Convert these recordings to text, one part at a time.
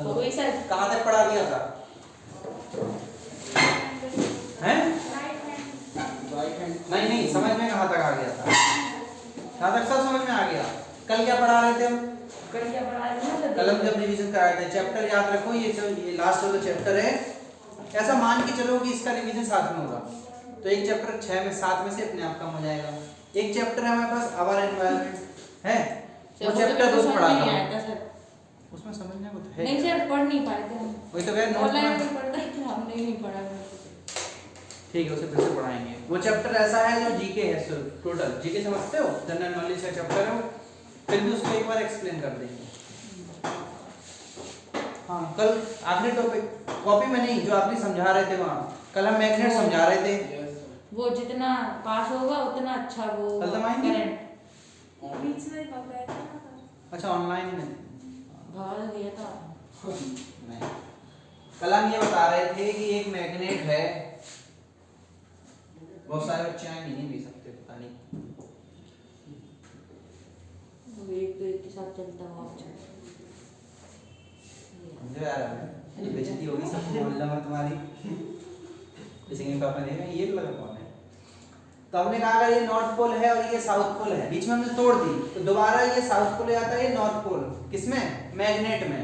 हो गई सर। कहाँ तक पढ़ा दिया था? हैं? नहीं नहीं, समझ में कहाँ तक आ गया था? कहाँ तक सब समझ में आ गया? कल क्या पढ़ा रहे थे हम? कल क्या पढ़ा रहे थे? कल हम जब रिवीजन कराए थे, चैप्टर याद रखो, ये जो ये लास्ट वाला चैप्टर है, ऐसा मान के चलो कि इसका रिवीजन साथ में होगा, तो एक चैप्टर 6 में 7 में से अपने आप कम हो जाएगा। एक चैप्टर है हमारे पास आवर एनवायरनमेंट है, वो चैप्टर रोज पढ़ा था, उसमें समझने को तो है नहीं सर, पढ़ नहीं पाए थे हम, वही तो कह ऑनलाइन नोट में पढ़ते थे, हमने नहीं पढ़ा। ठीक है, उसे फिर से पढ़ाएंगे। वो चैप्टर ऐसा है जो जीके है, सिर्फ टोटल जीके समझते हो, जनरल नॉलेज का चैप्टर है वो, फिर भी उसको एक बार एक्सप्लेन कर देंगे। हाँ, कल आखिरी टॉपिक कॉपी में नहीं, जो आपने समझा रहे थे वहाँ, कल हम मैग्नेट समझा रहे थे, वो जितना पास होगा उतना अच्छा वो कल तो आएंगे? बीच में पकड़ा था। अच्छा ऑनलाइन में भाग दिया था नहीं, कल हम ये बता रहे थे कि एक मैग्नेट है, बहुत सारे बच्चे आए नहीं भी सकते, पता नहीं, वो एक तो एक के साथ चलता हुआ मुझे आ रहा है ये बेइज्जती होगी सब मोहल्ला में तुम्हारी, किसी के पापा ने ये लगा कौन है, तो हमने कहा अगर ये नॉर्थ पोल है और ये साउथ पोल है, बीच में हमने तोड़ दी, तो दोबारा ये साउथ पोल आता है, ये नॉर्थ पोल, किसमें? मैग्नेट में।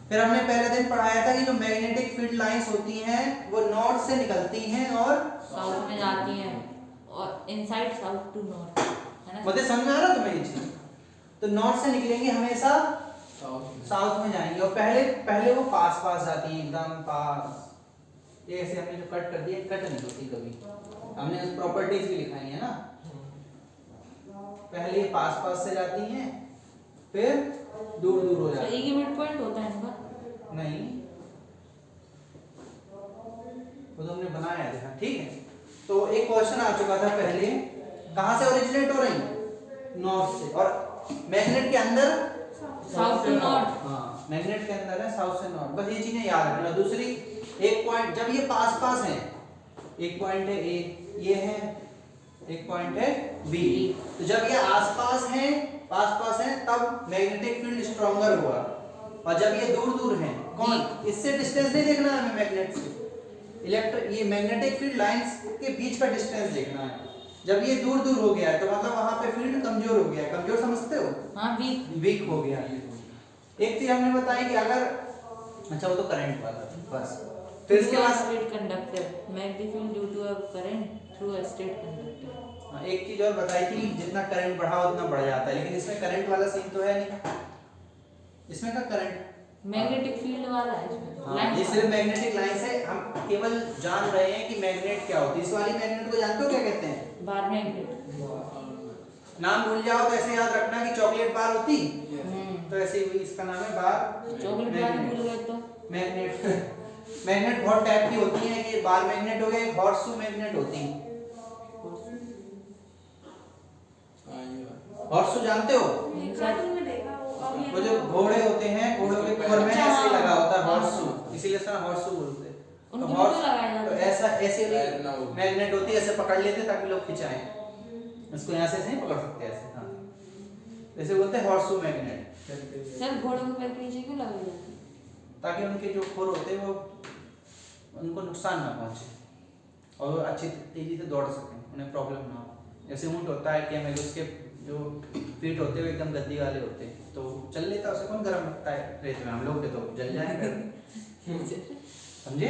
फिर हमने पहले दिन पढ़ाया था कि जो मैग्नेटिक फील्ड लाइंस होती हैं वो नॉर्थ से निकलती हैं और साउथ में जाती हैं, और इनसाइड साउथ टू नॉर्थ, है ना? मतलब समझ में आ रहा तुम्हें ये चीज? तो नॉर्थ से निकलेंगे हमेशा साउथ में जाएंगे, और पहले वो पास पास जाती है, एकदम पास, ये ऐसे हमने जो कट कर दिया, कट नहीं होती कभी, हमने उस प्रॉपर्टीज भी लिखाई है ना, पहले पास पास से जाती हैं, फिर दूर दूर हो जाती है। एक ही मिड पॉइंट होता है इनका? नहीं, वो तो हमने बनाया था, ठीक है। तो एक क्वेश्चन आ चुका था पहले, कहाँ से ओरिजिनेट हो रही? नॉर्थ से, और मैग्नेट के अंदर साउथ टू नॉर्थ। हाँ, मैग्नेट के अंदर है साउथ से नॉर्थ, बस ये चीजें याद रखना। दूसरी एक पॉइंट, जब ये पास पास हैं, एक पॉइंट है ए, ये है, एक पॉइंट है बी, तो जब ये आसपास हैं, पास पास हैं, तब मैग्नेटिक फील्ड स्ट्रॉन्गर हुआ, और जब ये दूर दूर हैं, कौन, इससे डिस्टेंस नहीं देखना है हमें मैग्नेट से, ये मैग्नेटिक फील्ड लाइंस के बीच का डिस्टेंस देखना है। जब ये दूर दूर हो गया है तो मतलब वहां पे फील्ड कमजोर हो गया है, कमजोर समझते हो? हाँ, वीक हो गया। एक चीज हमने बताई कि अगर, अच्छा वो तो करंट वाला था बस, फिर इसके बाद straight conductor magnetic field due to a current through a straight conductor. एक चीज और बताई थी, जितना करंट बढ़ा उतना बढ़ जाता है, लेकिन इसमें करंट वाला सीन तो है नहीं, इसमें का करंट मैग्नेटिक फील्ड वाला है इसमें। हाँ, ये सिर्फ मैग्नेटिक लाइंस है, हम केवल जान रहे हैं कि मैग्नेट क्या होती है। इस वाली मैग्नेट को जानते हो क्या कहते हैं? Bar magnet. नाम भूल जाओ तो ऐसे याद रखना कि चॉकलेट बार होती, तो ऐसे ही इसका नाम है बार। चॉकलेट बार भूल गए तो मैग्नेट मैग्नेट बहुत टाइप की होती है, कि बार मैग्नेट हो गया, एक हॉर्सशू मैग्नेट होती है। हॉर्सशू जानते हो? वो जो घोड़े होते हैं, घोड़ों के खुर में ऐसे लगा होता है हॉर्सशू, इसीलिए इसका हॉर्सशू बोलते हैं। तो हॉर्स तो ऐसे मैग्नेट होती है, ऐसे पकड़ लेते ताकि लोग खिंचाएं, इसको यहाँ से ऐसे नहीं पकड़ सकते, ऐसे हाँ, ऐसे बोलते हैं हॉर्सशू मैग्नेट। सर घोड़ों के पैर के नीचे क्यों लगाई जाती है? ताकि उनके जो खुर होते हैं वो उनको नुकसान ना पहुंचे और वो अच्छी तेजी से दौड़ सकें, उन्हें प्रॉब्लम ना हो। जैसे ऊँट होता है कि हमें उसके जो फीट होते हैं एकदम गद्दी वाले होते हैं, तो चल लेता है, उसे कौन गर्म रखता है रेत में, हम लोग के तो जल जाएंगे समझे।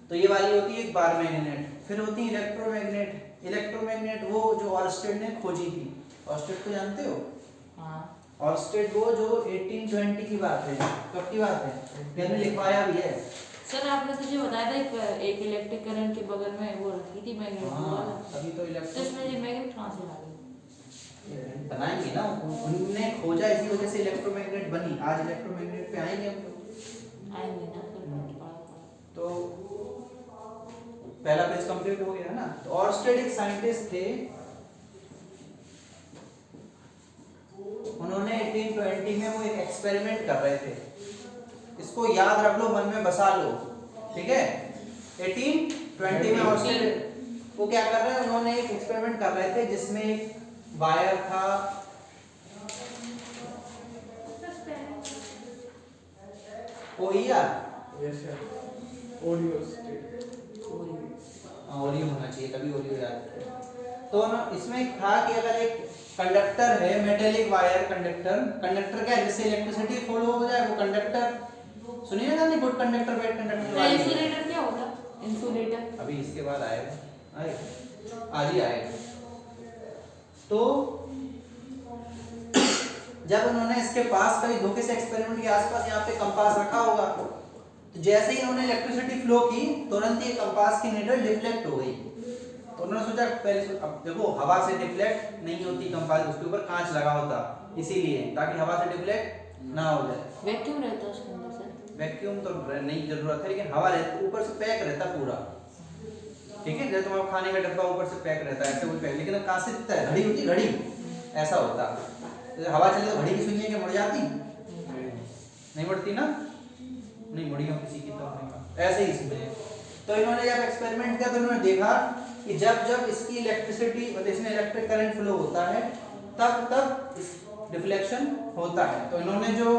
तो ये वाली होती है एक बार मैग्नेट। फिर होती है इलेक्ट्रोमैग्नेट। इलेक्ट्रोमैग्नेट वो जो ऑर्स्टेड ने खोजी थी, ऑर्स्टेड को जानते हो? हाँ। ऑर्स्टेड वो जो 1820 की बात है, कब की बात है, मैंने लिखवाया भी है। सर आपने तुझे बताया था एक इलेक्ट्रिक करंट के बगल में वो रखी थी मैग्नेट वाला, अभी तो तो इसमें ये मैग्नेट कहाँ से आ गई? बनाएंगे ना, उन्होंने खोजा, इसी वजह से इलेक्ट्रोमैग्नेट बनी। आज इलेक्ट्रोमैग्नेट पे आएंगे हम लोग, आएंगे ना सर। तो पहला पेज कंप्लीट हो गया ना। तो ऑर्स्टेड एक साइंटिस्ट थे, उन्होंने 1820 में वो एक एक्सपेरिमेंट कर रहे थे, इसको याद रख लो, मन में बसा लो, ठीक है। 1820 में ऑर्स्टेड वो क्या कर रहे हैं, उन्होंने एक एक्सपेरिमेंट कर रहे थे जिसमें एक वायर था, OER yes sir audio state Oreo होना चाहिए, तभी ओरियो याद रखें। तो ना इसमें था कि अगर एक कंडक्टर है, मेटेलिक वायर कंडक्टर, कंडक्टर क्या है, जिससे इलेक्ट्रिसिटी फ्लो हो जाए, वो कंडक्टर सुनिए ना, नहीं good conductor bad conductor. Insulator क्या होगा? इंसुलेटर अभी इसके बाद आएगा, आज ही आएगा। तो जब उन्होंने इसके पास कभी धोखे से एक्सपेरिमेंट के आसपास यहाँ पे कंपास रखा होगा, तो जैसे ही उन्होंने इलेक्ट्रिसिटी फ्लो की, तुरंत ही कंपास की नीडल डिफ्लेक्ट हो गई। तो उन्होंने सोचा पहले अब देखो हवा से डिफ्लेक्ट नहीं होती कंपास, उसके ऊपर कांच लगा होता, इसीलिए ताकि हवा से डिफ्लेक्ट ना हो जाए। वैक्यूम रहता है उसके अंदर सर? वैक्यूम तो नहीं जरूरत है, लेकिन हवा रहती ऊपर से पैक रहता पूरा, ठीक है। जैसे तुम्हारा खाने का डब्बा ऊपर से पैक रहता है, ऐसे कोई पैक, लेकिन कहाँ से दिखता है, घड़ी होती है, घड़ी ऐसा होता। हवा चले तो घड़ी की सुनिए कि मुड़ जाती, नहीं मुड़ती ना, नहीं मुड़ी हो किसी की तो ऐसे ही इसमें। तो इन्होंने जब एक्सपेरिमेंट किया तो इन्होंने देखा कि जब जब इसकी इलेक्ट्रिसिटी मतलब इसमें इलेक्ट्रिक करंट फ्लो होता है, तब तब डिफ्लेक्शन होता है। तो इन्होंने जो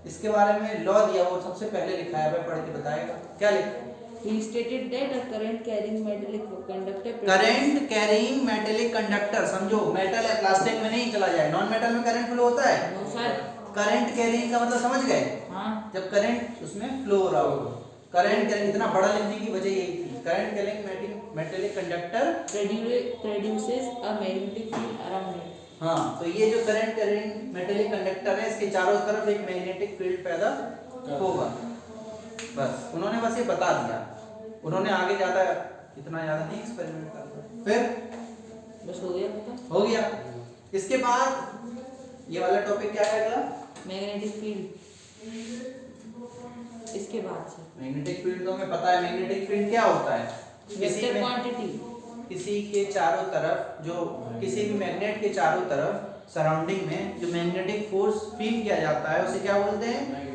इसके बारे में लॉ दिया वो सबसे पहले लिखा है, मैं पढ़ के बताएगा क्या लिखा। He stated that a current carrying metallic conductor current carrying metallic conductor, समझो मेटल है, प्लास्टिक में नहीं चला जाए, नॉन मेटल में करंट फ्लो होता है। No sir. करंट कैरिंग का मतलब समझ गए? हाँ जब करंट उसमें फ्लो हो रहा हो, करंट कैरिंग, इतना बड़ा लिखने की वजह यही थी। Current carrying metallic conductor produces a magnetic field around it. हाँ, तो ये जो करंट कैरिंग मेटेलिक कंडक्टर है, इसके चारों तरफ एक मैग्नेटिक फील्ड पैदा होगा। बस उन्होंने बस ये बता दिया, उन्होंने आगे ज्यादा इतना ज्यादा नहीं एक्सपेरिमेंट करना। फिर बस हो गया खत्म। हो गया। इसके बाद ये वाला टॉपिक क्या है अगला? Magnetic field. इसके बाद से मैग्नेटिक फील्ड तो हमें पता है, मैग्नेटिक फील्ड क्या होता है? Vector quantity. किसी के चारों तरफ जो किसी भी मैग्नेट के चारों तरफ सराउंडिंग में जो मैग्नेटिक फोर्स फील किया जाता है, उसे क्या बोलते हैं?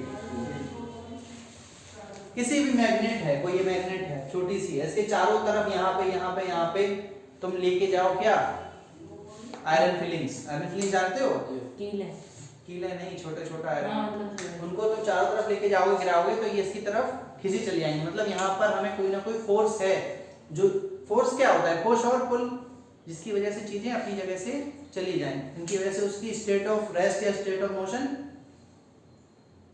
किसी भी मैग्नेट है, कोई ये मैग्नेट है छोटी सी है, इसके चारों तरफ यहाँ पे यहाँ पे यहाँ पे तुम लेके जाओ क्या? Iron filings. आयरन फिलिंग जानते हो? कील है। कील है नहीं, छोटे छोटा आयरन। हाँ, मतलब उनको तुम चारों तरफ लेके जाओगे, गिराओगे तो ये इसकी तरफ खींची चली जाएंगी। मतलब यहाँ पर हमें कोई ना कोई फोर्स है, जो फोर्स क्या होता है? पुश और पुल, जिसकी वजह से चीजें अपनी जगह से चली जाएं, इनकी वजह से उसकी स्टेट ऑफ रेस्ट या स्टेट ऑफ मोशन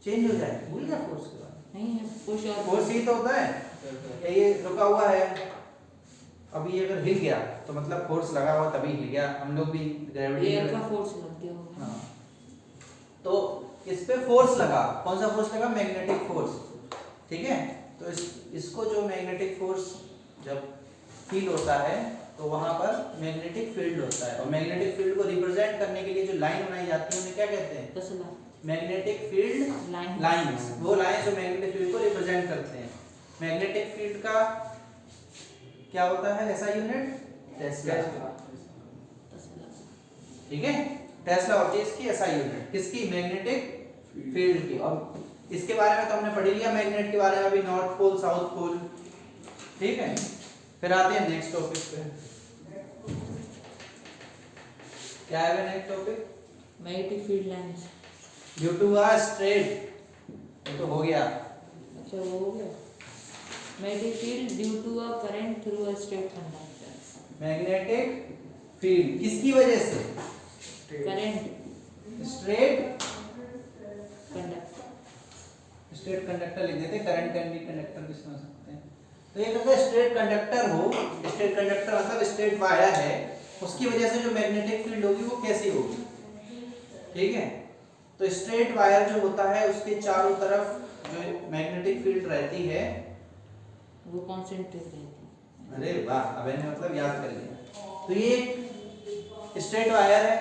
चेंज हो जाए। भूल गया फोर्स के बारे में? नहीं है, पुश और फोर्स ही तो होता है। ये रुका हुआ है, अभी ये अगर हिल गया तो मतलब फोर्स लगा हुआ तभी हिल गया। हम लोग भी ग्रेविटी एयर का फोर्स लग गया होगा। हाँ, तो इस पे फोर्स लगा, कौन सा फोर्स लगा? मैग्नेटिक फोर्स, ठीक है। तो इसको जो मैग्नेटिक फोर्स जब फील होता है तो वहां पर मैग्नेटिक फील्ड होता है, और मैग्नेटिक फील्ड को रिप्रेजेंट करने के लिए जो लाइन बनाई जाती है उन्हें क्या कहते हैं? तसला। Magnetic field lines. वो लाइंस जो मैग्नेटिक फील्ड को रिप्रेजेंट करते हैं। मैग्नेटिक फील्ड का क्या होता है ऐसा यूनिट? टेस्ला, ठीक है। टेस्ला होती है इसकी ऐसा यूनिट, किसकी? मैग्नेटिक फील्ड की। और इसके बारे में तो हमने पढ़ लिया, मैग्नेट के बारे में अभी, नॉर्थ पोल साउथ पोल, ठीक है। फिर आते हैं नेक्स्ट टॉपिक पे। क्या है next topic? Magnetic field lines. Due to a straight, तो हो गया। अच्छा वो हो गया। Magnetic field due to a current through a straight conductor. Magnetic field किसकी वजह से? Current straight conductor. Straight conductor लिख देते, करंट कंडक्टर भी समझ सकते हैं। तो एक अगर स्ट्रेट कंडक्टर हो, स्ट्रेट कंडक्टर मतलब स्ट्रेट वायर है, उसकी वजह से जो मैग्नेटिक फील्ड होगी वो कैसी होगी? ठीक है। तो स्ट्रेट वायर जो होता है उसके चारों तरफ जो मैग्नेटिक फील्ड रहती है वो कॉन्सेंट्रेट रहती है। अरे वाह, अब मैंने मतलब याद कर लिया। तो ये स्ट्रेट वायर है,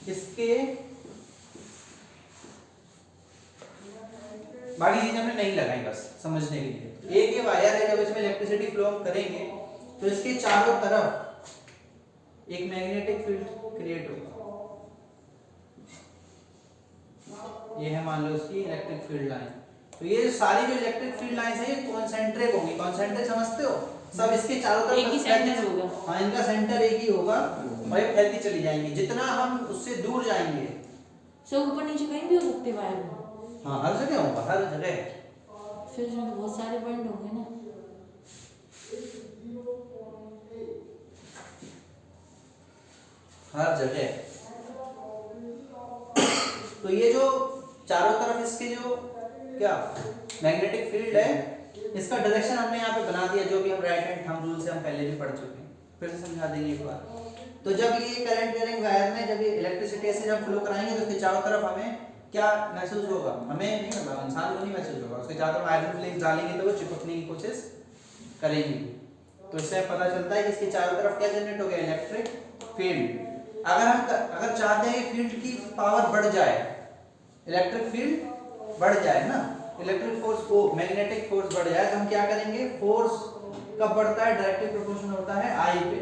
इसके बाकी चीज हमने नहीं लगाई, बस समझने के लिए। एक ये वायर है, जब इसमें इलेक्ट्रिसिटी फ्लो करेंगे तो इसके चारों तरफ एक मैग्नेटिक फील्ड क्रिएट होगा। ये है मान लो इसकी इलेक्ट्रिक फील्ड लाइन। तो ये सारी जो इलेक्ट्रिक फील्ड लाइंस है ये कॉन्सेंट्रिक होंगी। कॉन्सेंट्रिक समझते हो? सब इसके चारों तरफ एक ही सेंटर होगा। हाँ, इनका सेंटर एक ही होगा और ये फैलती चली जाएंगी। जितना हम उससे दूर जाएंगे, सब ऊपर नीचे कहीं भी हो सकते वायर में। हाँ हर जगह होगा, हर जगह। फिर इसमें तो बहुत सारे पॉइंट होंगे ना। हर जगह। तो ये जो चारों तरफ इसके जो क्या मैग्नेटिक फील्ड है, इसका डायरेक्शन हमने यहाँ पे बना दिया, जो भी हम राइट हैंड थंब रूल से हम पहले भी पढ़ चुके हैं, फिर से समझा देंगे एक बार। तो जब ये करंट कैरिंग वायर में जब ये इलेक्ट्रिसिटी से जब फ्लो कराएंगे तो इसके चारों तरफ हमें क्या महसूस होगा? हमें नहीं होगा, इंसान को नहीं महसूस होगा, उसके चारों तरफ आयरन फ्लेक्स डालेंगे तो वो चिपकने की कोशिश करेंगे। तो इससे पता चलता है कि इसके चारों तरफ क्या जनरेट हो गया? Electric field. अगर चाहते हैं कि फील्ड की पावर बढ़ जाए, इलेक्ट्रिक फील्ड बढ़ जाए ना, इलेक्ट्रिक फोर्स को मैग्नेटिक फोर्स बढ़ जाए, तो हम क्या करेंगे? फोर्स कब बढ़ता है? डायरेक्टली प्रोपोर्शनल होता है आई पे।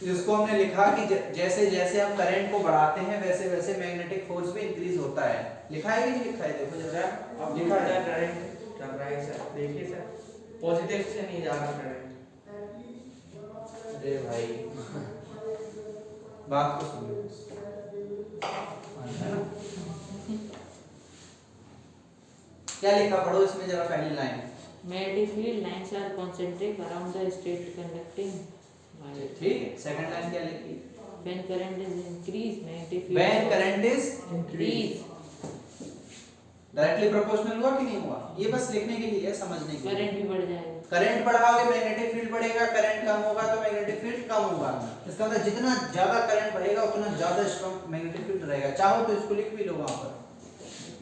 इसको हमने लिखा कि जैसे जैसे हम करंट को बढ़ाते हैं वैसे वैसे मैग्नेटिक फोर्स भी इंक्रीज होता है। लिखा है कि नहीं लिखा है? देखो जरा, अब लिखा है करंट चल रहा है सर, देखिए सर, पॉजिटिव से नहीं जा रहा करंट। अरे भाई बात को सुनो, है ना? क्या लिखा? पढ़ो इसमें जरा पहली line. Magnetic field lines are concentric around the state conducting wire. ठीक है, सेकंड लाइन क्या लिखी? When current is increased, magnetic field When current is increase, directly proportional हुआ कि नहीं हुआ? ये बस लिखने के लिए है, समझने के लिए। करंट भी बढ़ जाएगा। करंट बढ़ाओगे मैग्नेटिक फील्ड बढ़ेगा, करंट कम होगा तो मैग्नेटिक फील्ड कम होगा। इसका मतलब जितना ज्यादा करंट बढ़ेगा उतना ज्यादा स्ट्रांग मैग्नेटिक फील्ड रहेगा। चाहो तो इसको लिख भी लो, वहां पर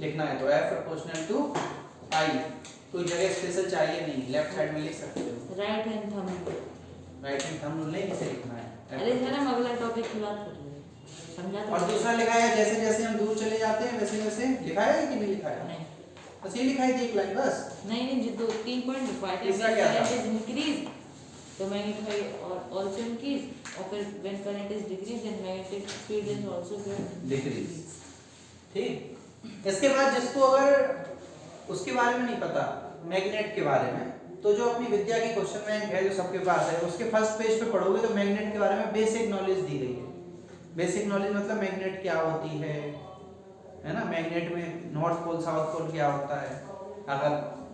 लिखना है तो F प्रोपोर्शनल टू I। कोई जगह स्पेशल चाहिए नहीं, लेफ्ट साइड में लिख सकते हो। Right hand thumb. Right hand thumb rule नहीं, इसे लिखना है। अरे सर हम अगला टॉपिक की बात कर रहे हैं, समझा? और दूसरा लिखा है जैसे जैसे हम दूर चले जाते हैं वैसे वैसे, लिखा है कि नहीं लिखा है? नहीं बस ये लिखा है एक लाइन बस। नहीं जो दो 3 पॉइंट लिखा है, तीसरा क्या था? करंट इज इंक्रीज तो मैग्नेटिक फील्ड आल्सो इंक्रीज, और फिर when current is decrease then magnetic field is also decrease. ठीक। इसके बाद जिसको अगर उसके बारे में नहीं पता, मैग्नेट के बारे में, तो जो अपनी विद्या की क्वेश्चन बैंक है जो सबके पास है, उसके फर्स्ट पेज पे पढ़ोगे तो मैग्नेट के बारे में बेसिक नॉलेज दी गई है। बेसिक नॉलेज मतलब मैग्नेट क्या होती है ना? मैग्नेट में नॉर्थ पोल साउथ पोल क्या होता है, अगर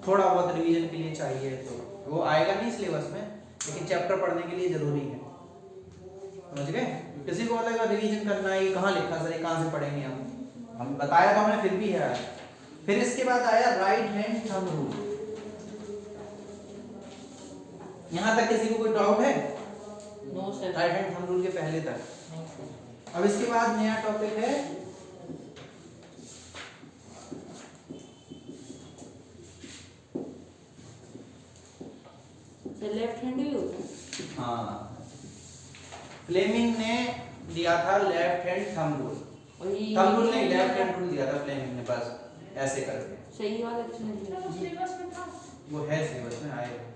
थोड़ा बहुत रिवीजन के लिए चाहिए तो वो आएगा नहीं सिलेबस में, लेकिन चैप्टर पढ़ने के लिए जरूरी है। समझ गए? किसी को लगेगा रिवीजन करना है, ये कहाँ लिखा सर, ये कहाँ से पढ़ेंगे हम बताया तो हमने, फिर भी है। फिर इसके बाद आया राइट हैंड थंब रूल। यहां तक किसी को कोई डाउट है? No sir. Right hand thumb rule के पहले तक। नहीं सर। अब इसके बाद नया टॉपिक है सर लेफ्ट हैंड भी होता है? हाँ, फ्लेमिंग ने दिया था लेफ्ट हैंड थंब रूल। और ये थंब रूल नहीं, लेफ्ट हैंड रूल दिया था फ्लेमिंग ने, बस ऐसे करके। सही वाला किसने दिया? वो है सिलेबस में आएगा।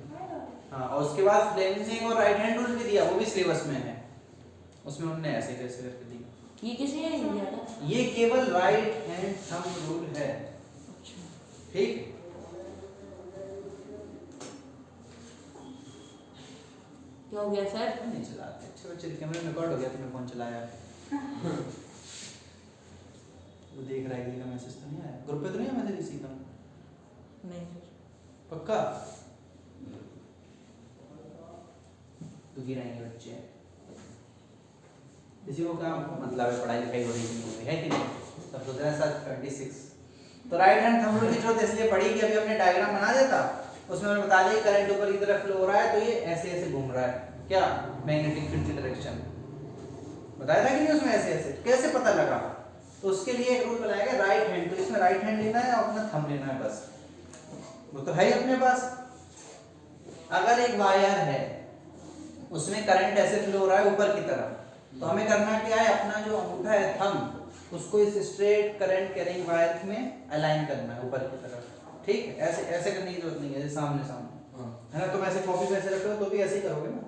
हाँ, और उसके बाद फ्लेमिंग ने और राइट हैंड रूल भी दिया, वो भी सिलेबस में है। उसमें उन्होंने ऐसे कैसे करके दिया। ये किसने दिया था? ये केवल राइट हैंड थंब रूल है। अच्छा। ठीक। क्या हो गया सर? नहीं चलाते अच्छे बच्चे, कैमरा में रिकॉर्ड हो गया, तुमने फोन चलाया। वो देख रहा है, किसी का मैसेज तो नहीं आया ग्रुप पे? तो नहीं आया मैसेज किसी का? नहीं सर। पक्का? तो गिराएंगे बच्चे। किसी को क्या मतलब है पढ़ाई लिखाई हो रही है कि नहीं? सब सोच रहे हैं सर 26। तो राइट हैंड थंब रूल की जरूरत इसलिए पड़ी कि अभी हमने डायग्राम बना देता, उसमें हमने बता दिया करंट ऊपर की तरफ फ्लो हो रहा है तो ये ऐसे ऐसे घूम रहा है, क्या मैग्नेटिक फील्ड की डायरेक्शन बताया था कि नहीं उसमें? ऐसे ऐसे कैसे पता लगा? तो उसके लिए एक रूल बनाया गया राइट हैंड। तो इसमें राइट हैंड लेना है और अपना थंब लेना है, बस वो तो है ही अपने पास। अगर एक वायर है उसमें करंट ऐसे फ्लो हो रहा है ऊपर की तरफ, तो हमें करना क्या है? अपना जो अंगूठा है थंब, उसको इस स्ट्रेट करंट कैरिंग वायर में अलाइन करना है ऊपर की तरफ। ठीक है? ऐसे ऐसे करने की जरूरत नहीं है, सामने सामने है ना? तुम ऐसे कॉपी पे ऐसे रखो तो भी ऐसे ही करोगे ना,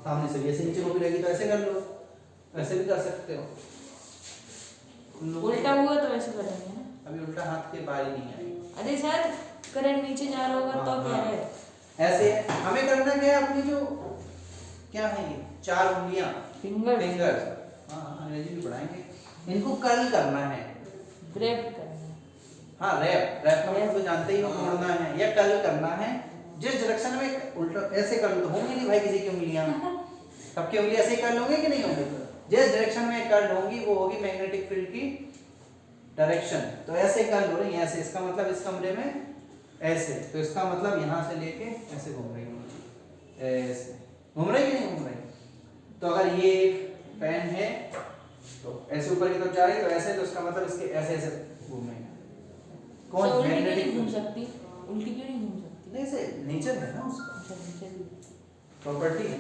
सामने से भी ऐसे नीचे कॉपी रहेगी तो ऐसे कर लो, ऐसे भी कर सकते हो। उल्टा हुआ तो ऐसे करेंगे ना? अभी उल्टा हाथ के बारी नहीं आई। अरे सर करंट नीचे जा रहा होगा तो क्या है? ऐसे हमें करना क्या है? अपनी जो क्या है ये 4 उंगलियां, फिंगर्स, हाँ अंग्रेजी भी पढ़ाएंगे, इनको कर्ल करना है। ग्रैब करना है। हाँ रैप का मतलब तो जानते ही हो, मोड़ना है या कर्ल करना है। जिस डायरेक्शन में उल्टा ऐसे कर्ल तो होंगे नहीं भाई किसी की उंगलियां, सबकी उंगली ऐसे ही कर्ल होंगे कि नहीं होंगे? जिस डायरेक्शन में कर्ल होंगी वो होगी मैग्नेटिक फील्ड की डायरेक्शन। तो ऐसे कर्ल हो रही है ऐसे, इसका मतलब इस कमरे में ऐसे, तो इसका मतलब यहाँ से लेके ऐसे घूम रही है, ऐसे घूम रही कि नहीं घूम रही? तो अगर ये एक पेन है तो ऐसे ऊपर की तरफ जा रही है, तो ऐसे, तो इसका मतलब इसके ऐसे ऐसे घूम रही है। कौन उल्टी क्यों मैग्नेटिक नहीं घूम फील्ड? सकती? उल्टी क्यों नहीं घूम सकती? नहीं ऐसे नेचर है ना उसका, अच्छा चलिए। प्रॉपर्टी है।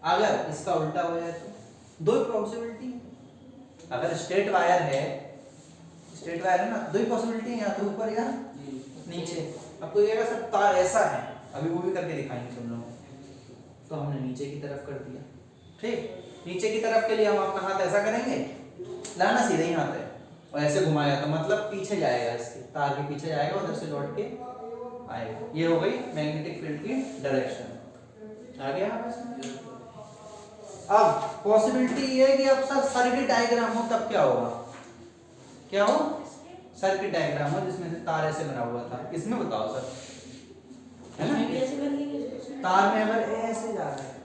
अगर इसका उल्टा हो जाए तो दो ही पॉसिबिलिटी है। अगर स्ट्रेट वायर है, स्ट्रेट वायर है ना, दो ही पॉसिबिलिटी है, या तो ऊपर या नीचे। अब कोई कहेगा सर तार ऐसा है, अभी वो भी करके दिखाएंगे तुम लोग। तो हमने नीचे की तरफ कर दिया, ठीक। नीचे की तरफ के लिए हम अपना हाथ ऐसा करेंगे, लाना सीधे ही हाथ है, और ऐसे घुमाया तो मतलब पीछे जाएगा, इसके तार के पीछे जाएगा, उधर से लौट के आएगा। ये हो गई मैग्नेटिक फील्ड की डायरेक्शन। आ गया? अब पॉसिबिलिटी ये है कि अब सर सर्किट डायग्राम हो तब क्या होगा? क्या हो? सर्किट डायग्राम हो जिसमें से तार ऐसे बना हुआ था, इसमें बताओ सर, है ना? इसमें भी ऐसे कर लेंगे, तार में अगर ऐसे जा रहा है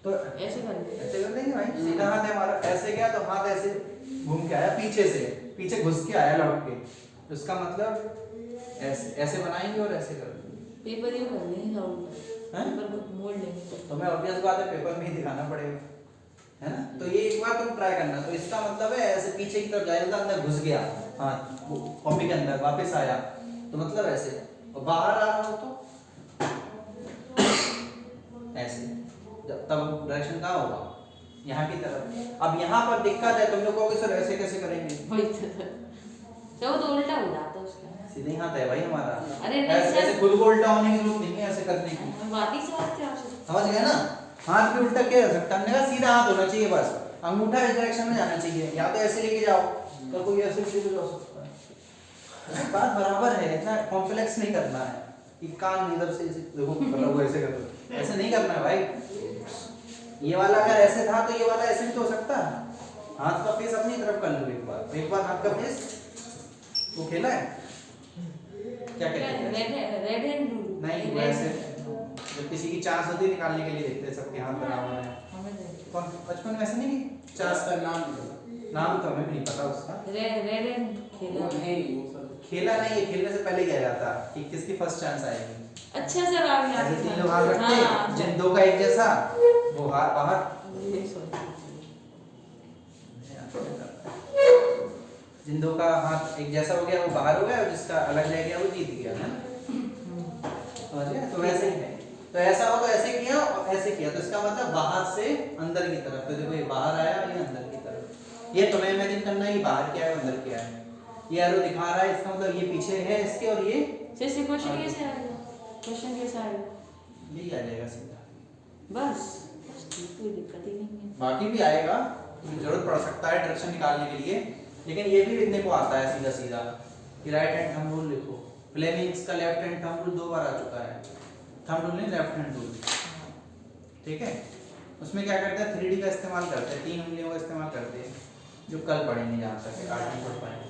तो ऐसे कर लेंगे, ऐसे कर देंगे भाई। सीधा हाथ है हमारा, ऐसे गया तो हाथ ऐसे घूम के आया पीछे से, पीछे घुस के आया लौट के, तो इसका मतलब ऐसे ऐसे बनाएंगे और ऐसे कर देंगे। पेपर ये कर लेंगे साउंड, हैं? पेपर को मोड़ लेंगे। तो मैं ऑब्वियस बात है पेपर में ही दिखाना पड़ेगा, है ना? तो ये एक बार तुम ट्राई करना। तो इसका मतलब है ऐसे पीछे की तरफ जाएगा, अंदर घुस गया हाथ कॉपी के अंदर, वापस आया तो मतलब ऐसे, और बाहर आ रहा हो तो ऐसे, जब तब डायरेक्शन कहाँ होगा? यहाँ की तरफ। अब यहाँ पर दिक्कत है, तुम लोग कहोगे सर ऐसे कैसे करेंगे? वही तो वो तो उल्टा हो जाता है उसका। सीधे ही हाथ है भाई हमारा। अरे नहीं ऐसे सर, ऐसे खुद को उल्टा होने की जरूरत नहीं है ऐसे करने की। मैं बात ही समझते हैं आपसे। समझ गए ना? हाथ भी उल्टा क्या हो सकता है? हमने कहा सीधा हाथ होना चाहिए बस, अंगूठा इस डायरेक्शन में जाना चाहिए, या तो ऐसे लेके जाओ, तो कोई ऐसे लेके जा सकता है। बात बराबर है, इतना कॉम्प्लेक्स नहीं करना है कि कान इधर से देखो कर लो ऐसे कर लो, ऐसे नहीं करना है भाई। ये वाला अगर ऐसे था तो ये वाला ऐसे भी तो हो सकता है। हाथ का फेस अपनी तरफ कर लो एक बार हाथ का फेस वो खेला है क्या कहते हैं? रेड हैंड रूल नहीं वो ऐसे जब किसी की चांस होती है निकालने के लिए देखते हैं सबके हाथ बराबर है। कौन बचपन में ऐसे नहीं चांस का नाम तो हमें भी नहीं पता उसका। रेड हैंड खेला खेला नहीं है, खेलने से पहले क्या जाता कि किसकी फर्स्ट चांस आएगी। अच्छा सर आ गया। ऐसे तीन लोग हाथ रखते जिन दो का एक जैसा वो हाथ बाहर, जिन दो का हाथ एक जैसा हो गया वो बाहर हो गया, और जिसका अलग रह गया वो जीत गया, है ना? समझ गए? तो वैसे ही है। तो ऐसा हो तो ऐसे किया और ऐसे किया, तो इसका मतलब बाहर से अंदर की तरफ। तो देखो ये बाहर आया और ये अंदर की तरफ। ये तुम्हें इमेजिन करना है कि बाहर क्या है अंदर क्या है। ये एरो दिखा रहा है, इसका मतलब ये पीछे है इसके, और ये जैसे क्वेश्चन कैसे आएगा? क्वेश्चन कैसे आएगा? यही आ जाएगा सीधा। बस कोई दिक्कत ही नहीं है। बाकी भी आएगा, तुम्हें जरूरत पड़ सकता है डायरेक्शन निकालने के लिए, लेकिन ये भी लिखने को आता है सीधा सीधा कि राइट हैंड थंब रूल लिखो। फ्लेमिंग्स का लेफ्ट हैंड थंब रूल 2 बार आ चुका है, थंब रूल नहीं लेफ्ट हैंड रूल, ठीक है? उसमें क्या करते हैं 3D का इस्तेमाल करते हैं, 3 उंगलियों का इस्तेमाल करते हैं, जो कल पढ़ेंगे जहाँ तक आज नहीं पढ़ पाएंगे।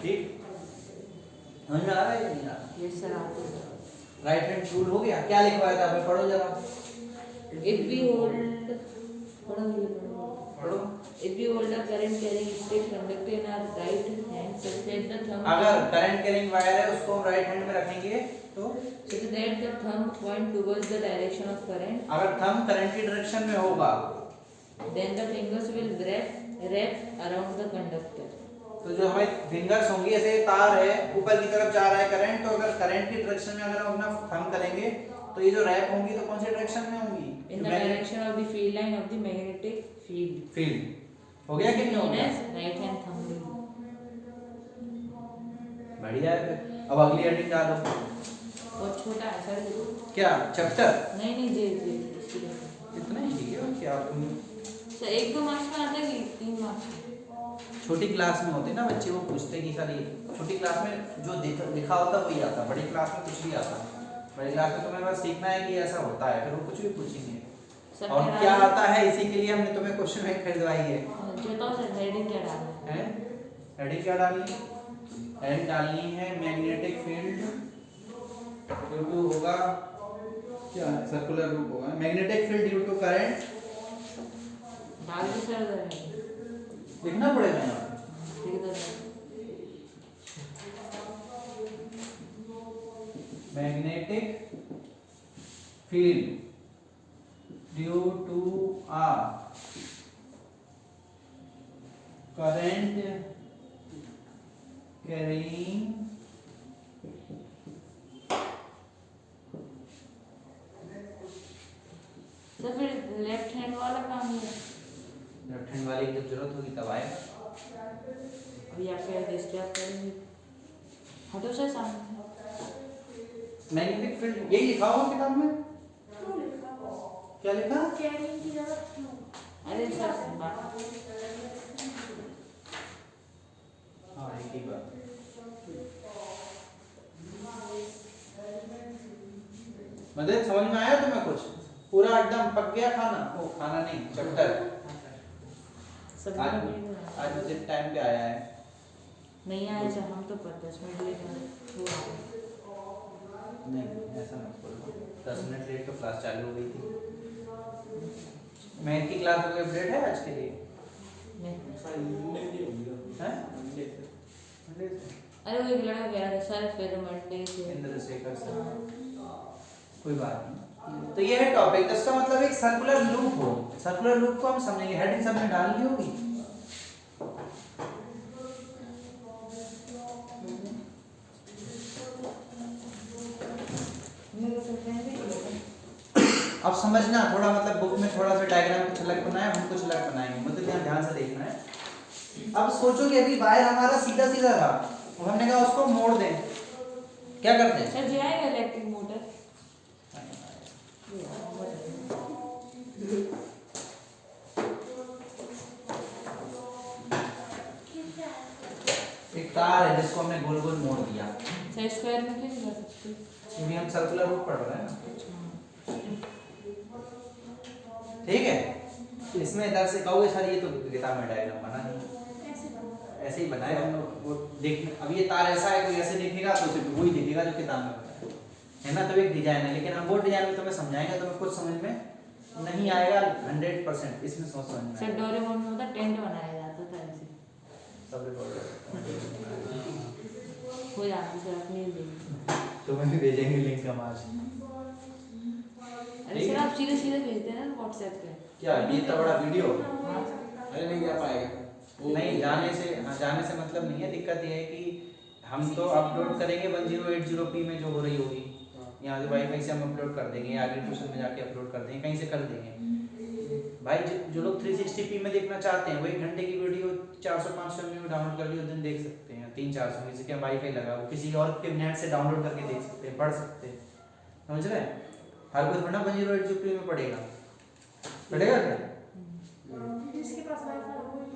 ठीक समझ में आ रहा है या नहीं आ रहा? यस सर आपको राइट हैंड रूल हो गया। क्या लिखवाया था आपने? पढ़ो जरा, इफ वी होल्ड पढ़ो। If we hold a current carrying straight conductor in our right hand such that the thumb अगर करंट कैरिंग वायर है उसको हम राइट हैंड में रखेंगे तो such that the thumb point towards the direction of current, अगर thumb current की direction में होगा then the fingers will wrap around the conductor. तो जो हमारे फिंगर्स होंगी, ऐसे तार है ऊपर की तरफ जा रहा है करंट, तो अगर करंट की डायरेक्शन में अगर हम अपना थंब करेंगे तो ये जो रैप होंगी तो कौन सी डायरेक्शन में होंगी? In the direction of the field line of the magnetic field. Field हो गया कि नहीं हो Known गया? as right hand thumb rule. बढ़िया है। अब अगली हेडिंग डालो। बहुत छोटा है सर। क्या चैप्टर? नहीं जी इसलिए इतना ही ठीक है क्या? तुम सर 1-2 मार्क्स में आता है कि 3 मार्क्स में? छोटी क्लास में होते ना बच्चे, वो पूछते कि सर ये छोटी क्लास में जो लिखा होता वही आता, बड़ी क्लास में कुछ भी आता। बड़ी क्लास में तुम्हें बस सीखना है कि ऐसा होता है, फिर वो कुछ भी पूछेंगे। और क्या आता है इसी के लिए हमने तुम्हें क्वेश्चन बैंक खरीदवाई है। बताओ सर हेडिंग क्या डालना है? हेडिंग क्या डालनी है? हेडिंग डालनी है मैग्नेटिक फील्ड ड्यू टू होगा क्या है, सर्कुलर लूप होगा, magnetic field due to current. डाल के सर दे लिखना पड़ेगा यहाँ ठीक है magnetic field due to a current carrying तो फिर लेफ्ट हैंड वाला काम है लेफ्ट हैंड वाली की जब जरूरत होगी तब आएगा। अभी आपके डिस्टर्ब करेंगे हटो सर सामने मैग्नेटिक फील्ड यही लिखा हुआ किताब में, क्या लिखा? अरे सर बात हाँ एक ही बात। मतलब समझ में आया तुम्हें कुछ? पूरा एकदम पक गया खाना? ओ खाना नहीं, चैप्टर। सब आज मुझे टाइम पे आया है। नहीं आया सर, हम तो 10 मिनट लेट आए। नहीं ऐसा मत बोलो, 10 मिनट लेट तो क्लास चालू हो गई थी। मैथ की क्लास कोई अपडेट है आज के लिए? नहीं हैं? अरे वो एक लड़का कह रहा था सर फिर मंडे से इंद्रशेखर सर, कोई बात नहीं। तो ये है टॉपिक, तो इसका मतलब एक सर्कुलर लूप हो। सर्कुलर लूप को हम समझेंगे। हेडिंग सबने डाल दी होगी। अब समझना थोड़ा, मतलब बुक में थोड़ा सा डायग्राम कुछ अलग बनाए, हम कुछ अलग बनाएंगे, मतलब ध्यान से देखना है। अब सोचो कि अभी वायर हमारा सीधा सीधा था, अब हमने कहा उसको मोड़ दें, क्या करते हैं? सर जाएगा इलेक्ट्रिक मोटर एक तार है जिसको हमने गोल गोल मोड़ दिया, सर स्क्वायर में क्यों नहीं कर सकते? क्योंकि हम सर्कुलर रूप पढ़ रहे हैं ना। ठीक है, इसमें इधर से कहोगे सर ये तो किताब में डायग्राम बना नहीं, ऐसे ही बनाए हम लोग। वो देखने, अब ये तार ऐसा है, कोई ऐसे दिखेगा तो सिर्फ वही दिखेगा जो किताब में बताया है ना। तो एक डिजाइन है, लेकिन हम वो डिजाइन में तुम्हें समझाएंगे, तुम्हें कुछ समझ में नहीं आएगा 100%। इसमें सोच समझ में सर डोरेमोन में होता टेंट बनाया जाता था ऐसे सब रिकॉर्ड हो जाती सर अपनी देंगे। तुम्हें भी भेजेंगे लिंक हम आज। अरे सर आप सीधे सीधे भेजते हैं ना व्हाट्सएप पे। क्या ये इतना बड़ा वीडियो? अरे नहीं जा पाएगा नहीं जाने से, हाँ जाने से मतलब नहीं है। दिक्कत ये है कि हम तो अपलोड करेंगे 1080p में जो हो रही होगी, यहाँ से वाईफाई से हम अपलोड कर देंगे, आगे ट्यूशन में जाके अपलोड कर देंगे, कहीं से कर देंगे भाई। जो लोग 360p में देखना चाहते हैं वो 1 घंटे की वीडियो 400-500 में डाउनलोड कर लिए दिन देख सकते हैं, 300-400 में, जिसके वाईफाई लगा वो किसी और के नेट से डाउनलोड करके देख सकते हैं, पढ़ सकते हैं। समझ रहे हैं? हर कोई थोड़ा 1080p में पढ़ेगा क्या?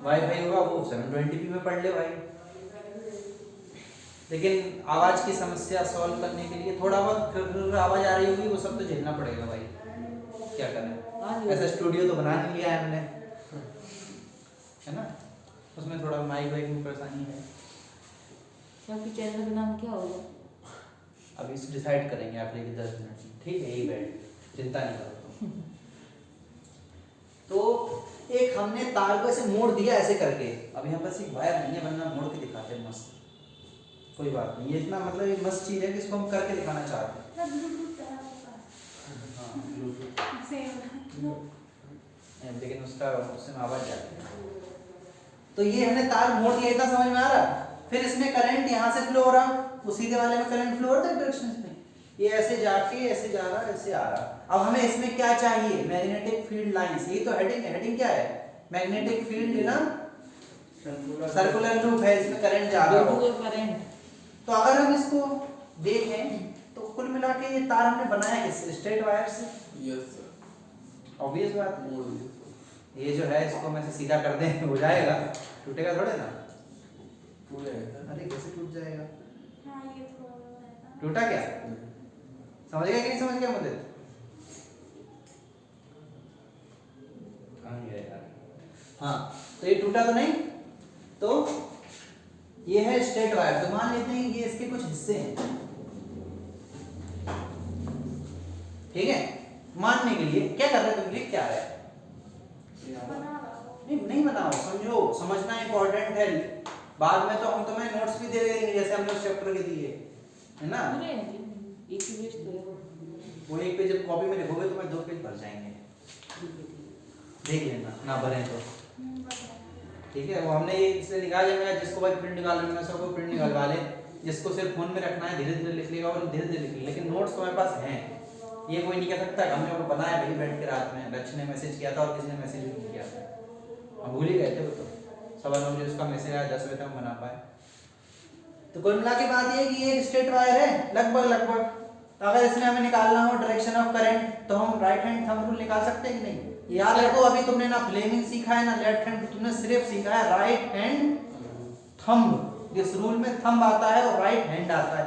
वाईफाई होगा वो 720p में पढ़ ले भाई। लेकिन आवाज की समस्या सॉल्व करने के लिए थोड़ा बहुत आवाज आ रही होगी, वो सब तो झेलना पड़ेगा भाई, क्या करें। ऐसा स्टूडियो तो बना नहीं लिया है हमने, है ना। उसमें थोड़ा माइक वाइक में परेशानी है। आपके चैनल का नाम क्या होगा? अभी इसे डिसाइड करेंगे अगले 10 मिनट में, ठीक है? यही बैठ, चिंता नहीं करो तुम। तो एक हमने तार को ऐसे मोड़ दिया ऐसे करके, अब यहाँ पर सिर्फ वायर नहीं है, वरना मोड़ के दिखाते हैं मस्त। कोई बात नहीं, ये इतना मतलब ये मस्त चीज है कि इसको हम करके दिखाना चाहते हैं। हाँ ब्लूटूथ, लेकिन उसका उससे आवाज जाती है। तो ये हमने तार मोड़ दिया, इतना समझ में आ रहा? फिर इसमें करंट यहाँ से फ्लो हो रहा, वो सीधे वाले में करंट फ्लो होता है डायरेक्शन में, ये ऐसे जाके ऐसे जा रहा, ऐसे आ रहा। अब हमें इसमें क्या चाहिए? Magnetic field lines. ये तो हेडिंग है। हेडिंग क्या है? मैग्नेटिक फील्ड ना सर्कुलर लूप है, इसमें करंट जा रहा हो। करंट। तो अगर हम इसको देखें तो कुल मिला के ये तार हमने बनाया किससे? स्ट्रेट वायर से। यस सर, ऑब्वियस बात है। मोड़ दिया। ये जो है इसको मैं से सीधा कर दें हो जाएगा, टूटेगा थोड़े ना। टूट जाएगा। अरे कैसे टूट जाएगा? हाँ ये थोड़ा टूटा क्या? समझ गया कि नहीं समझ गया मुझे? हाँ, तो ये टूटा तो नहीं, तो ये है स्ट्रेट वायर। तो मान लेते हैं कि ये इसके कुछ हिस्से हैं, ठीक है। मानने के लिए क्या कर रहे हो तुम, लिख क्या रहे हो? बना रहा हूँ। नहीं बनाओ, समझो, समझना इंपॉर्टेंट है। बाद में तो हम तुम्हें नोट्स भी दे देंगे जैसे हमने उस चैप्टर के दिए, है ना। पूरे हैं जी, एक ही पेज तो है। वो एक पेज जब कॉपी में लिखोगे तो मैं 2 पेज भर जाएंगे, देख लेना, ना भरें तो बना। ठीक है। वो हमने ये इसलिए निकाल लिया, जिसको भाई प्रिंट निकालना है सबको प्रिंट निकालवा ले, जिसको सिर्फ फोन में रखना है धीरे धीरे लिख लेगा और धीरे धीरे लिख लेगा। लेकिन नोट्स तुम्हारे पास हैं, ये कोई नहीं कह सकता कि हमने वो बनाया भाई बैठ के रात में, लक्ष्य ने मैसेज किया था और किसी ने मैसेज भी नहीं किया था, हम भूल ही गए थे। वो तो 9:15 बजे उसका मैसेज आया, 10 बजे तक हम बना पाए। तो कुल मिला के बात ये है कि ये स्ट्रेट वायर है लगभग। अगर इसमें हमें निकालना हो डायरेक्शन ऑफ करंट तो हम राइट हैंड थंब रूल निकाल सकते हैं कि नहीं। याद रखो अभी तुमने ना फ्लेमिंग सीखा है ना लेफ्ट हैंड, तुमने सिर्फ सीखा है राइट हैंड थंब। जिस रूल में थंब आता है और राइट हैंड आता है,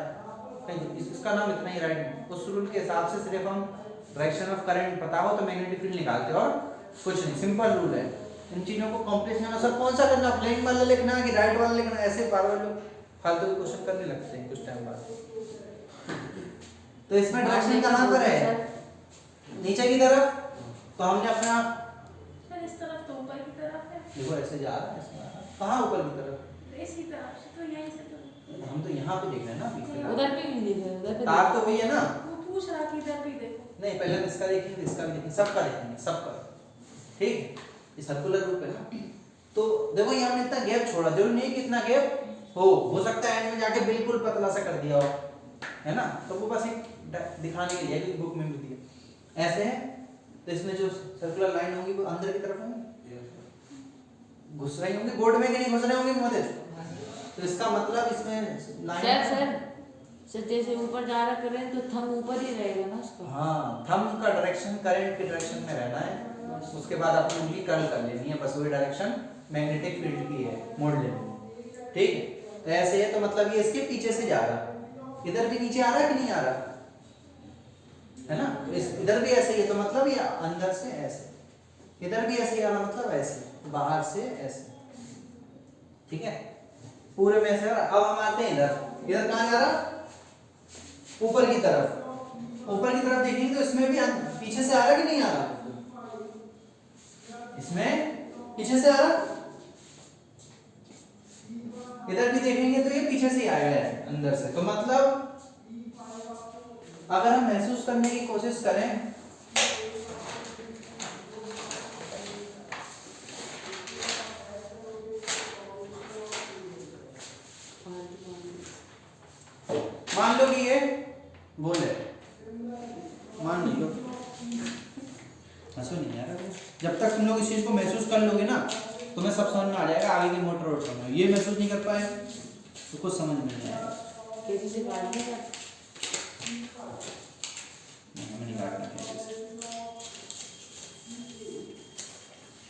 इसका नाम इतना ही राइट हैंड। उस रूल के हिसाब से सिर्फ हम डायरेक्शन ऑफ करंट पता हो तो मैग्नेटिक फील्ड निकालते हैं और कुछ नहीं, सिंपल रूल है। इन चीजों को कॉम्प्लेक्स नहीं होना। सर कौन सा करना, फ्लेमिंग वाला लिखना है कि राइट वाला लिखना है, ऐसे बार बार लोग फालतू के क्वेश्चन करने लगते हैं कुछ टाइम बाद। तो इसमें डायरेक्शन कहाँ पर है, नीचे की तरफ। तो हमने अपना सर इस तरफ तो ऊपर की तरफ है। देखो ऐसे जा रहा है, ऐसे आ रहा है। कहाँ ऊपर की तरफ, इसी तरफ से तो यहीं से तो हम तो यहाँ पे देख रहे हैं ना अभी। उधर भी नहीं दिख रहा, उधर पे तार तो वही है ना। वो पूछ रहा कि इधर भी देखो। नहीं पहले हम इसका देखेंगे, इसका भी देखेंगे, सबका देखेंगे, सबका, ठीक है। ये सर्कुलर रूप है ना। तो देखो यहाँ हमने इतना गैप छोड़ा, जरूरी नहीं कि इतना गैप हो सकता है एंड में जाके बिल्कुल पतला सा कर दिया हो, है ना। तो वो बस एक दिखाने के लिए कि बुक में भी दिया ऐसे है। तो इसमें जो सर्कुलर लाइन होंगी वो अंदर की तरफ होंगी, घुस रही होंगी बोर्ड में कि नहीं घुस रहे होंगे मोहम्मद। तो इसका मतलब इसमें लाइन सर जैसे ऊपर जा रहा करें तो थंब ऊपर ही रहेगा ना उसका। हाँ, थंब का डायरेक्शन करंट के डायरेक्शन में रहना है। उसके बाद अपनी उंगली कर्ल कर लेनी है, बस वही डायरेक्शन मैग्नेटिक फील्ड की है, मोड़ लेनी है, ठीक है। तो ऐसे है तो मतलब ये इसके पीछे से जा रहा, इधर भी नीचे आ रहा है कि नहीं आ रहा, है ना। तो इस इधर भी ऐसे ही है तो मतलब ये अंदर से ऐसे, इधर भी ऐसे ही आ रहा मतलब ऐसे, बाहर से ऐसे, ठीक है। पूरे में ऐसे। अब हम आते हैं इधर, इधर कहाँ जा रहा, ऊपर की तरफ। ऊपर की तरफ देखेंगे तो इसमें भी पीछे से आ रहा कि नहीं आ रहा, इसमें पीछे से आ रहा। इधर भी देखेंगे तो ये पीछे से ही आएगा है अंदर से। तो मतलब अगर हम महसूस करने की कोशिश करें मान लो कि ये गोल है, मान लो हंसो नहीं यार। जब तक तुम लोग इस चीज को महसूस कर लोगे ना तुम्हें सब समझ में आ जाएगा, आगे की मोटर और समझ। ये महसूस नहीं कर पाए तो कुछ समझ में नहीं आएगा। कैसे से काटने का, हमें नहीं काटना कैसे से।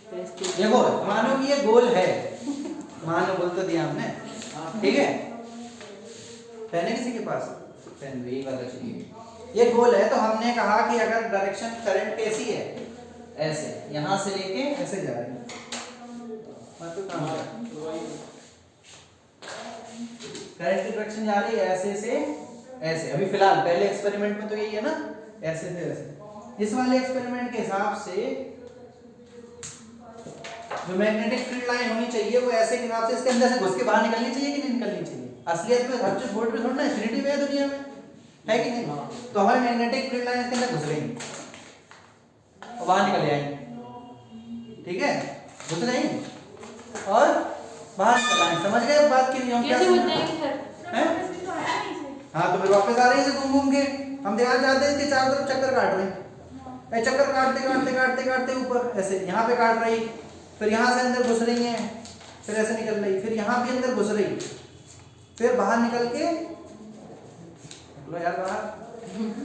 कैसे देखो मानो कि ये गोल है, मानो बोल तो दिया हमने, ठीक है। पेन है किसी के पास, पेन यही वाला चाहिए। ये गोल है तो हमने कहा कि अगर डायरेक्शन करंट कैसी है, ऐसे यहां से लेके ऐसे जा रही है, मतलब कहां जा रही है, करंट की डायरेक्शन जा रही है ऐसे से ऐसे। अभी फिलहाल पहले एक्सपेरिमेंट में तो यही है ना, ऐसे से ऐसे। इस वाले एक्सपेरिमेंट के हिसाब से जो मैग्नेटिक फील्ड लाइन होनी चाहिए वो ऐसे के हिसाब से इसके अंदर से घुस के बाहर निकलनी चाहिए कि नहीं निकलनी चाहिए। असलियत में हर चीज बोर्ड पे थोड़ा ना इंफिनिटी में है दुनिया में, है कि नहीं। तो हमारी मैग्नेटिक फील्ड लाइन इसके अंदर घुस रही और बाहर निकल जाएंगी, ठीक है। घुस रही और बाहर निकल आएंगे, समझ गए बात की नहीं। कैसे बच जाएंगे सर, हैं? वापस भी तो आया नहीं से। हाँ तो फिर वापस आ रहे हैं घूम घूम के। हम ध्यान जाते हैं कि चारों तरफ चक्कर काट रहे हैं, ऐसे चक्कर काटते काटते काटते काटते ऊपर ऐसे यहाँ पे काट रही, फिर यहाँ से अंदर घुस रही है, फिर ऐसे निकल रही, फिर यहाँ भी अंदर घुस रही, फिर बाहर निकल के लो यार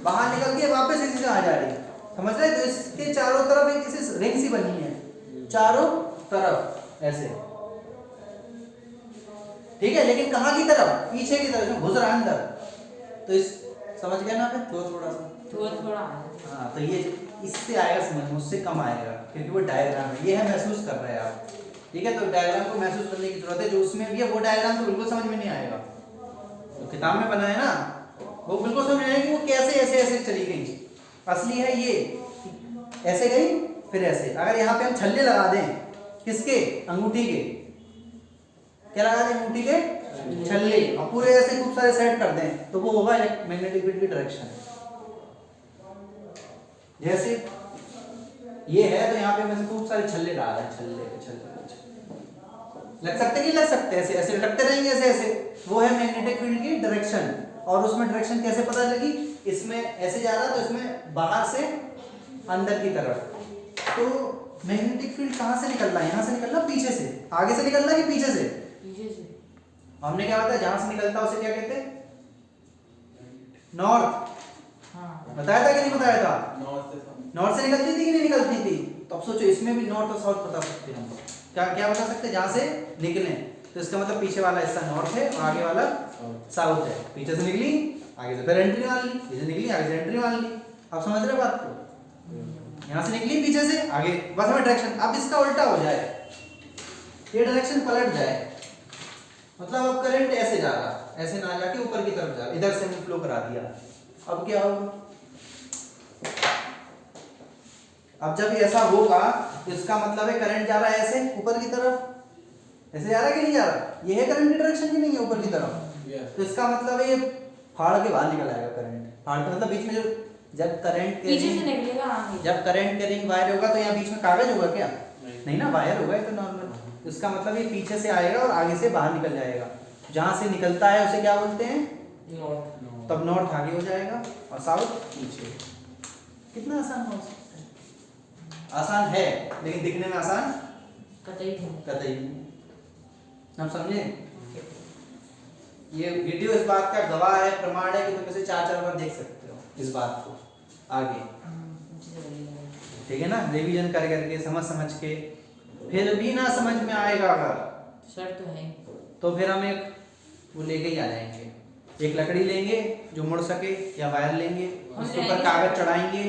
बाहर निकल के वापस इसी से आ जा रही, समझ रहे। तो इसके चारों तरफ एक इसी रिंग सी बनी है, चारों तरफ ऐसे, ठीक है। लेकिन कहाँ की तरफ, पीछे की तरफ घुस रहा है अंदर। तो इस समझ गए ना, फिर थोड़ा सा थोड़ा हाँ। तो ये इससे आएगा समझ में, उससे कम आएगा क्योंकि वो डायग्राम है। ये है महसूस कर रहे हैं आप, ठीक है, तो डायग्राम को महसूस करने की जरूरत है। जो उसमें भी है वो डायग्राम तो बिल्कुल समझ में नहीं आएगा, तो किताब में बना है ना वो बिल्कुल समझ में आएगा कि वो कैसे ऐसे ऐसे चली गई। असली है ये ऐसे गई फिर ऐसे। अगर यहाँ पे हम छल्ले लगा दें किसके, अंगूठी के, क्या लगा दें, अंगूठी के छल्ले, और पूरे ऐसे खूब सारे सेट कर दें तो वो होगा मैग्नेटिक फील्ड की डायरेक्शन। जैसे ये है तो यहाँ पे मैं खूब सारे छल्ले डाल रहे हैं, छल्ले लग सकते कि लग सकते, ऐसे ऐसे लटकते रहेंगे ऐसे ऐसे, वो है मैग्नेटिक फील्ड की डायरेक्शन। और उसमें डायरेक्शन कैसे पता लगी, इसमें ऐसे जा रहा तो इसमें बाहर से अंदर की तरफ। तो मैग्नेटिक फील्ड कहाँ से निकल रहा है, यहाँ से निकल रहा, पीछे से, आगे से निकल रहा है कि पीछे से, पीछे से। हमने क्या बताया, जहां से निकलता है उसे क्या कहते हैं, नॉर्थ। हाँ बताया था कि नहीं बताया था, नॉर्थ से निकलती थी कि नहीं निकलती थी। तो अब सोचो इसमें भी नॉर्थ और साउथ बता सकते हैं हम, क्या क्या बता सकते हैं, जहां से निकले तो इसका मतलब पीछे वाला हिस्सा नॉर्थ है और आगे वाला साउथ है। पीछे से निकली आगे से फिर एंट्री मान ली, पीछे से निकली आगे से एंट्री मान ली। आप समझ रहे बात को, यहाँ से निकली पीछे से आगे, बस हमें डायरेक्शन, अब इसका उल्टा हो जाए, ये डायरेक्शन पलट जाए, मतलब अब करंट ऐसे जा रहा, ऐसे ना जाके ऊपर की तरफ जा रहा, इधर से हमने फ्लो करा दिया। अब क्या होगा, अब जब ऐसा होगा तो इसका मतलब है करंट जा रहा है ऐसे ऊपर की तरफ, ऐसे जा रहा है कि नहीं जा रहा, ये है करंट की डायरेक्शन की नहीं है ऊपर की तरफ। तो इसका मतलब है ये फाड़ के बाहर निकल आएगा करंट, फाड़ के मतलब बीच में जो, जब करंट के पीछे से निकलेगा आगे। जब करंट के रिंग वायर होगा तो यहाँ बीच में कागज होगा क्या, नहीं ना, वायर होगा तो नॉर्मल। इसका मतलब ये पीछे से आएगा और आगे से बाहर निकल जाएगा, जहां से निकलता है उसे क्या बोलते हैं, नॉर्थ। तब नॉर्थ आगे हो जाएगा और साउथ पीछे। कितना आसान हो सकता है, आसान है लेकिन दिखने में आसान कतई नहीं। कतई नहीं। हम समझे, ये वीडियो इस बात का गवाह है, प्रमाण है कि तुम इसे 4-4 बार देख सकते हो इस बात को आगे, ठीक है ना, रिवीजन कर करके समझ समझ के। फिर भी ना समझ में आएगा अगर, सर तो है तो फिर हम एक वो लेके ही आ जाएंगे, एक लकड़ी लेंगे जो मुड़ सके या वायर लेंगे, उसके ऊपर कागज चढ़ाएंगे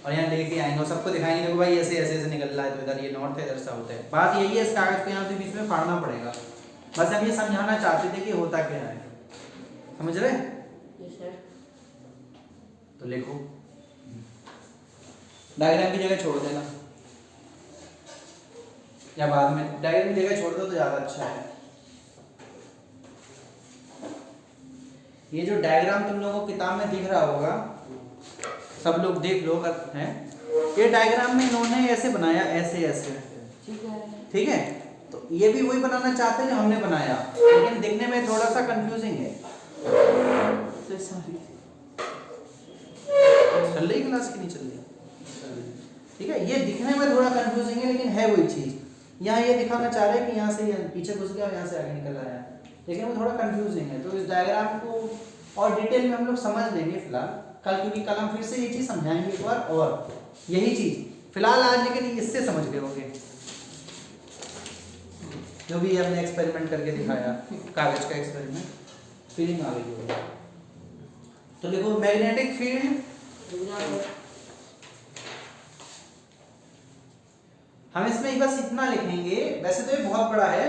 और यहाँ लेके आएंगे और सबको दिखाएंगे, देखो भाई ऐसे ऐसे ऐसे निकल रहा है, तो इधर ये नॉर्थ है इधर साउथ है। बात यही है, इस कागज को यहाँ से बीच में फाड़ना पड़ेगा, बस हम ये समझाना चाहते थे कि होता क्या है, समझ रहे, सर। तो लिखो, डायग्राम की जगह छोड़ देना या बाद में, डायग्राम की जगह छोड़ दो तो ज्यादा अच्छा है। ये जो डायग्राम तुम लोगों को किताब में दिख रहा होगा, सब लोग देख लो अगर हैं, ये डायग्राम में इन्होंने ऐसे बनाया, ऐसे ऐसे, ठीक है, ठीक है, तो ये भी वही बनाना चाहते हैं जो हमने बनाया, लेकिन दिखने में थोड़ा सा कंफ्यूजिंग है। तो सॉरी। चल रही क्लास की नहीं चल रही, ठीक है, ये दिखने में थोड़ा कंफ्यूजिंग है लेकिन है वही चीज। यहाँ ये दिखाना चाह रहे हैं कि यहाँ से पीछे घुस गया और यहाँ से आगे निकल आया, लेकिन वो थोड़ा कंफ्यूजिंग है। तो इस डायग्राम को और डिटेल में हम लोग समझ लेंगे फिलहाल कल, क्योंकि कल हम फिर से ये चीज समझाएंगे एक बार और यही चीज फिलहाल आज, लेकिन इससे समझ गए होंगे जो भी हमने एक्सपेरिमेंट करके दिखाया, कागज का एक्सपेरिमेंट, फीलिंग आ गई होगी। तो देखो मैग्नेटिक फील्ड, हम इसमें बस इतना लिखेंगे, वैसे तो ये बहुत बड़ा है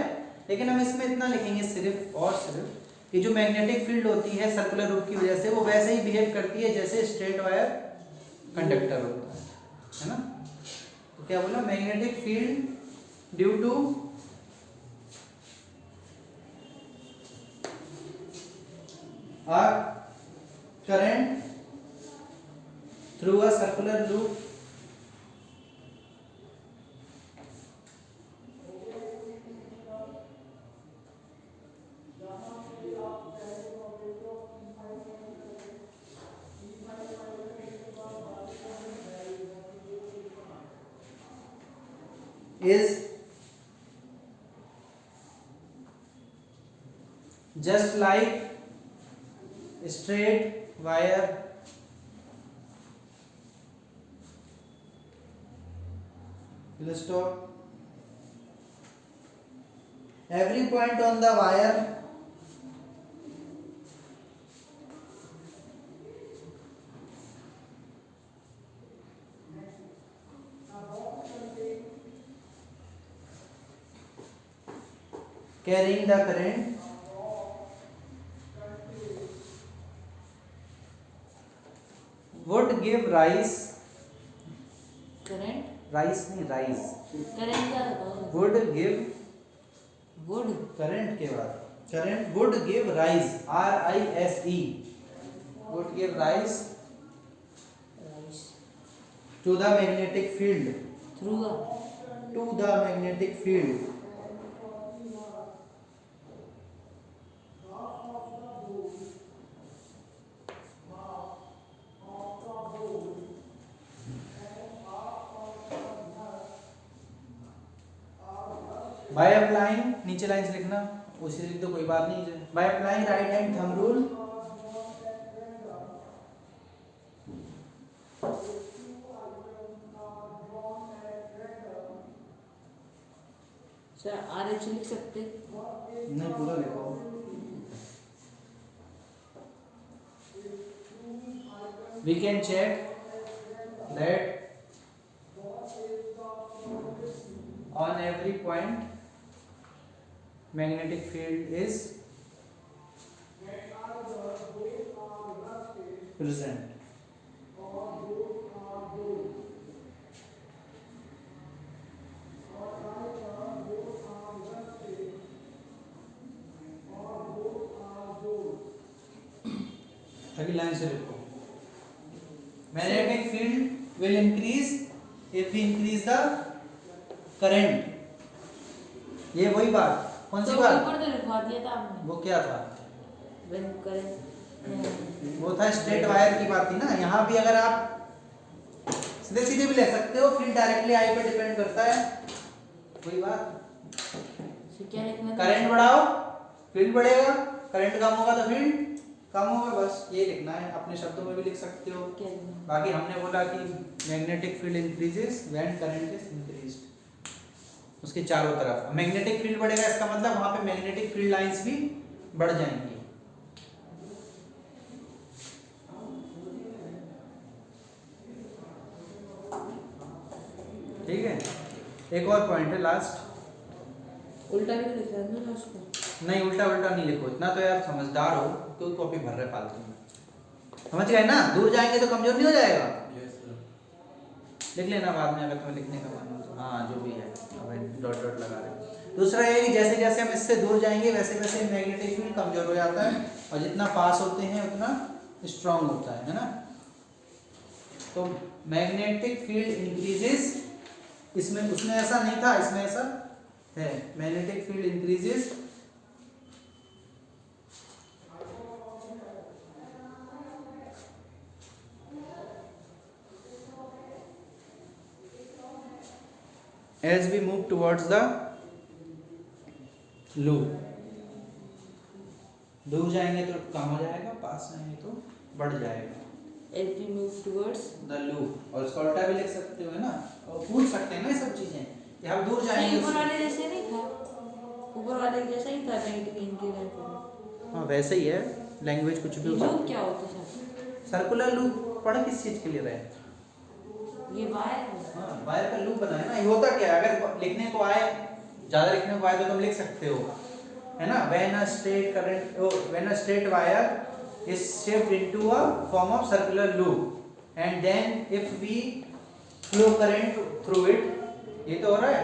लेकिन हम इसमें इतना लिखेंगे सिर्फ और सिर्फ कि जो मैग्नेटिक फील्ड होती है सर्कुलर रूप की वजह से वो वैसे ही बिहेव करती है जैसे स्ट्रेट वायर कंडक्टर होता है ना। तो क्या बोला, magnetic field due to a current through a circular loop is just like straight wire will stop. Every point on the wire carrying the current would give rise, current, rise नहीं rise, current क्या होता would give, would, current के बाद current would give rise, R-I-S-E, would give rise to the magnetic field, through to the magnetic field by applying, नीचे line से लिखना, उसी लिख दो कोई बात नहीं, by applying right hand thumb rule sir RH लिख सकते, नहीं पूरा लिखो, we can check that on every point magnetic field is present. अगली लाइन से लिखो, magnetic field will increase if we increase the current. ये वही बात, कौन सी तो बात? ऊपर तो लिखवा दिया था आपने, वो क्या था? when करंट, वो था स्ट्रेट वायर की बात थी ना। यहाँ भी अगर आप सीधे सीधे भी ले सकते हो, फिर डायरेक्टली आई पे डिपेंड करता है, वही बात। तो क्या लिखना था? करंट बढ़ाओ फील्ड बढ़ेगा, करंट कम होगा तो फील्ड कम होगा, बस ये लिखना है। अपने शब्दों में भी लिख सकते हो। क्या लिखना? बाकी हमने बोला कि magnetic field increases when current is increased, उसके चारों तरफ मैग्नेटिक फील्ड बढ़ेगा, इसका मतलब वहां पे मैग्नेटिक फील्ड लाइंस भी बढ़ जाएंगी। ठीक है, एक और पॉइंट है लास्ट, उल्टा भी लिखा है ना उसको, नहीं उल्टा उल्टा नहीं लिखो, इतना तो यार समझदार हो, क्यों कॉपी भर रहे फालतू में, समझ गए ना? दूर जाएंगे तो कमजोर नहीं हो जाएगा। लिख लेना बाद में अगर तुम्हें लिखने का मन हो तो, हाँ जो भी है, अब डॉट डॉट लगा रहे। दूसरा ये कि जैसे जैसे हम इससे दूर जाएंगे वैसे वैसे मैग्नेटिक फील्ड कमजोर हो जाता है, और जितना पास होते हैं उतना स्ट्रांग होता है ना। तो मैग्नेटिक फील्ड इंक्रीजेस, इसमें उसमें ऐसा नहीं था, इसमें ऐसा है, magnetic field increases as we move towards the loop। दूर जाएंगे तो कम हो जाएगा, पास जाएंगे तो बढ़ जाएगा। as we move towards the loop, और इसका उल्टा भी लिख सकते हो है ना, और पूछ सकते हैं ना ये सब चीजें कि हम दूर जाएंगे। ऊपर वाले जैसे नहीं था, ऊपर वाले जैसा ही था नेगेटिव इंक्रीमेंट। हाँ वैसे ही है, लैंग्वेज कुछ भी हो लूप क्या होता है? सर्कुलर लूप पढ़ किस चीज के लिए रहे? ये वायर है। हाँ वायर का लूप बना है ना। ये होता क्या है, अगर लिखने को आए, ज्यादा लिखने को आए तो तुम लिख सकते हो है ना, when a straight current, when a straight wire is shaped into a form of circular loop and then if we flow current through it, ये तो हो रहा है,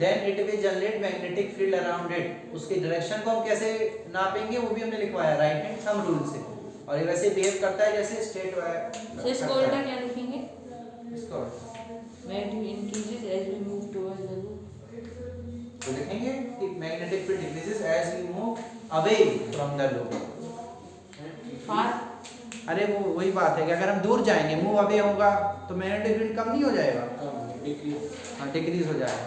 then it will generate magnetic field around it। उसकी direction को हम कैसे नापेंगे वो भी हमने लिखवाया राइट हैंड थंब रूल से, और ये वैसे बिहेव करता है जैसे स्ट्रेट वायर। तो इसको उल्टा क्या लिखेंगे? इसको Magnetic increases as we move towards the loop। तो लिखेंगे कि magnetic field increases as we move away from the loop. Far, अरे वो वही बात है कि अगर हम दूर जाएंगे, मूव अवे होगा तो मैग्नेटिक फील्ड कम नहीं हो जाएगा, हाँ डिक्रीज हो जाएगा।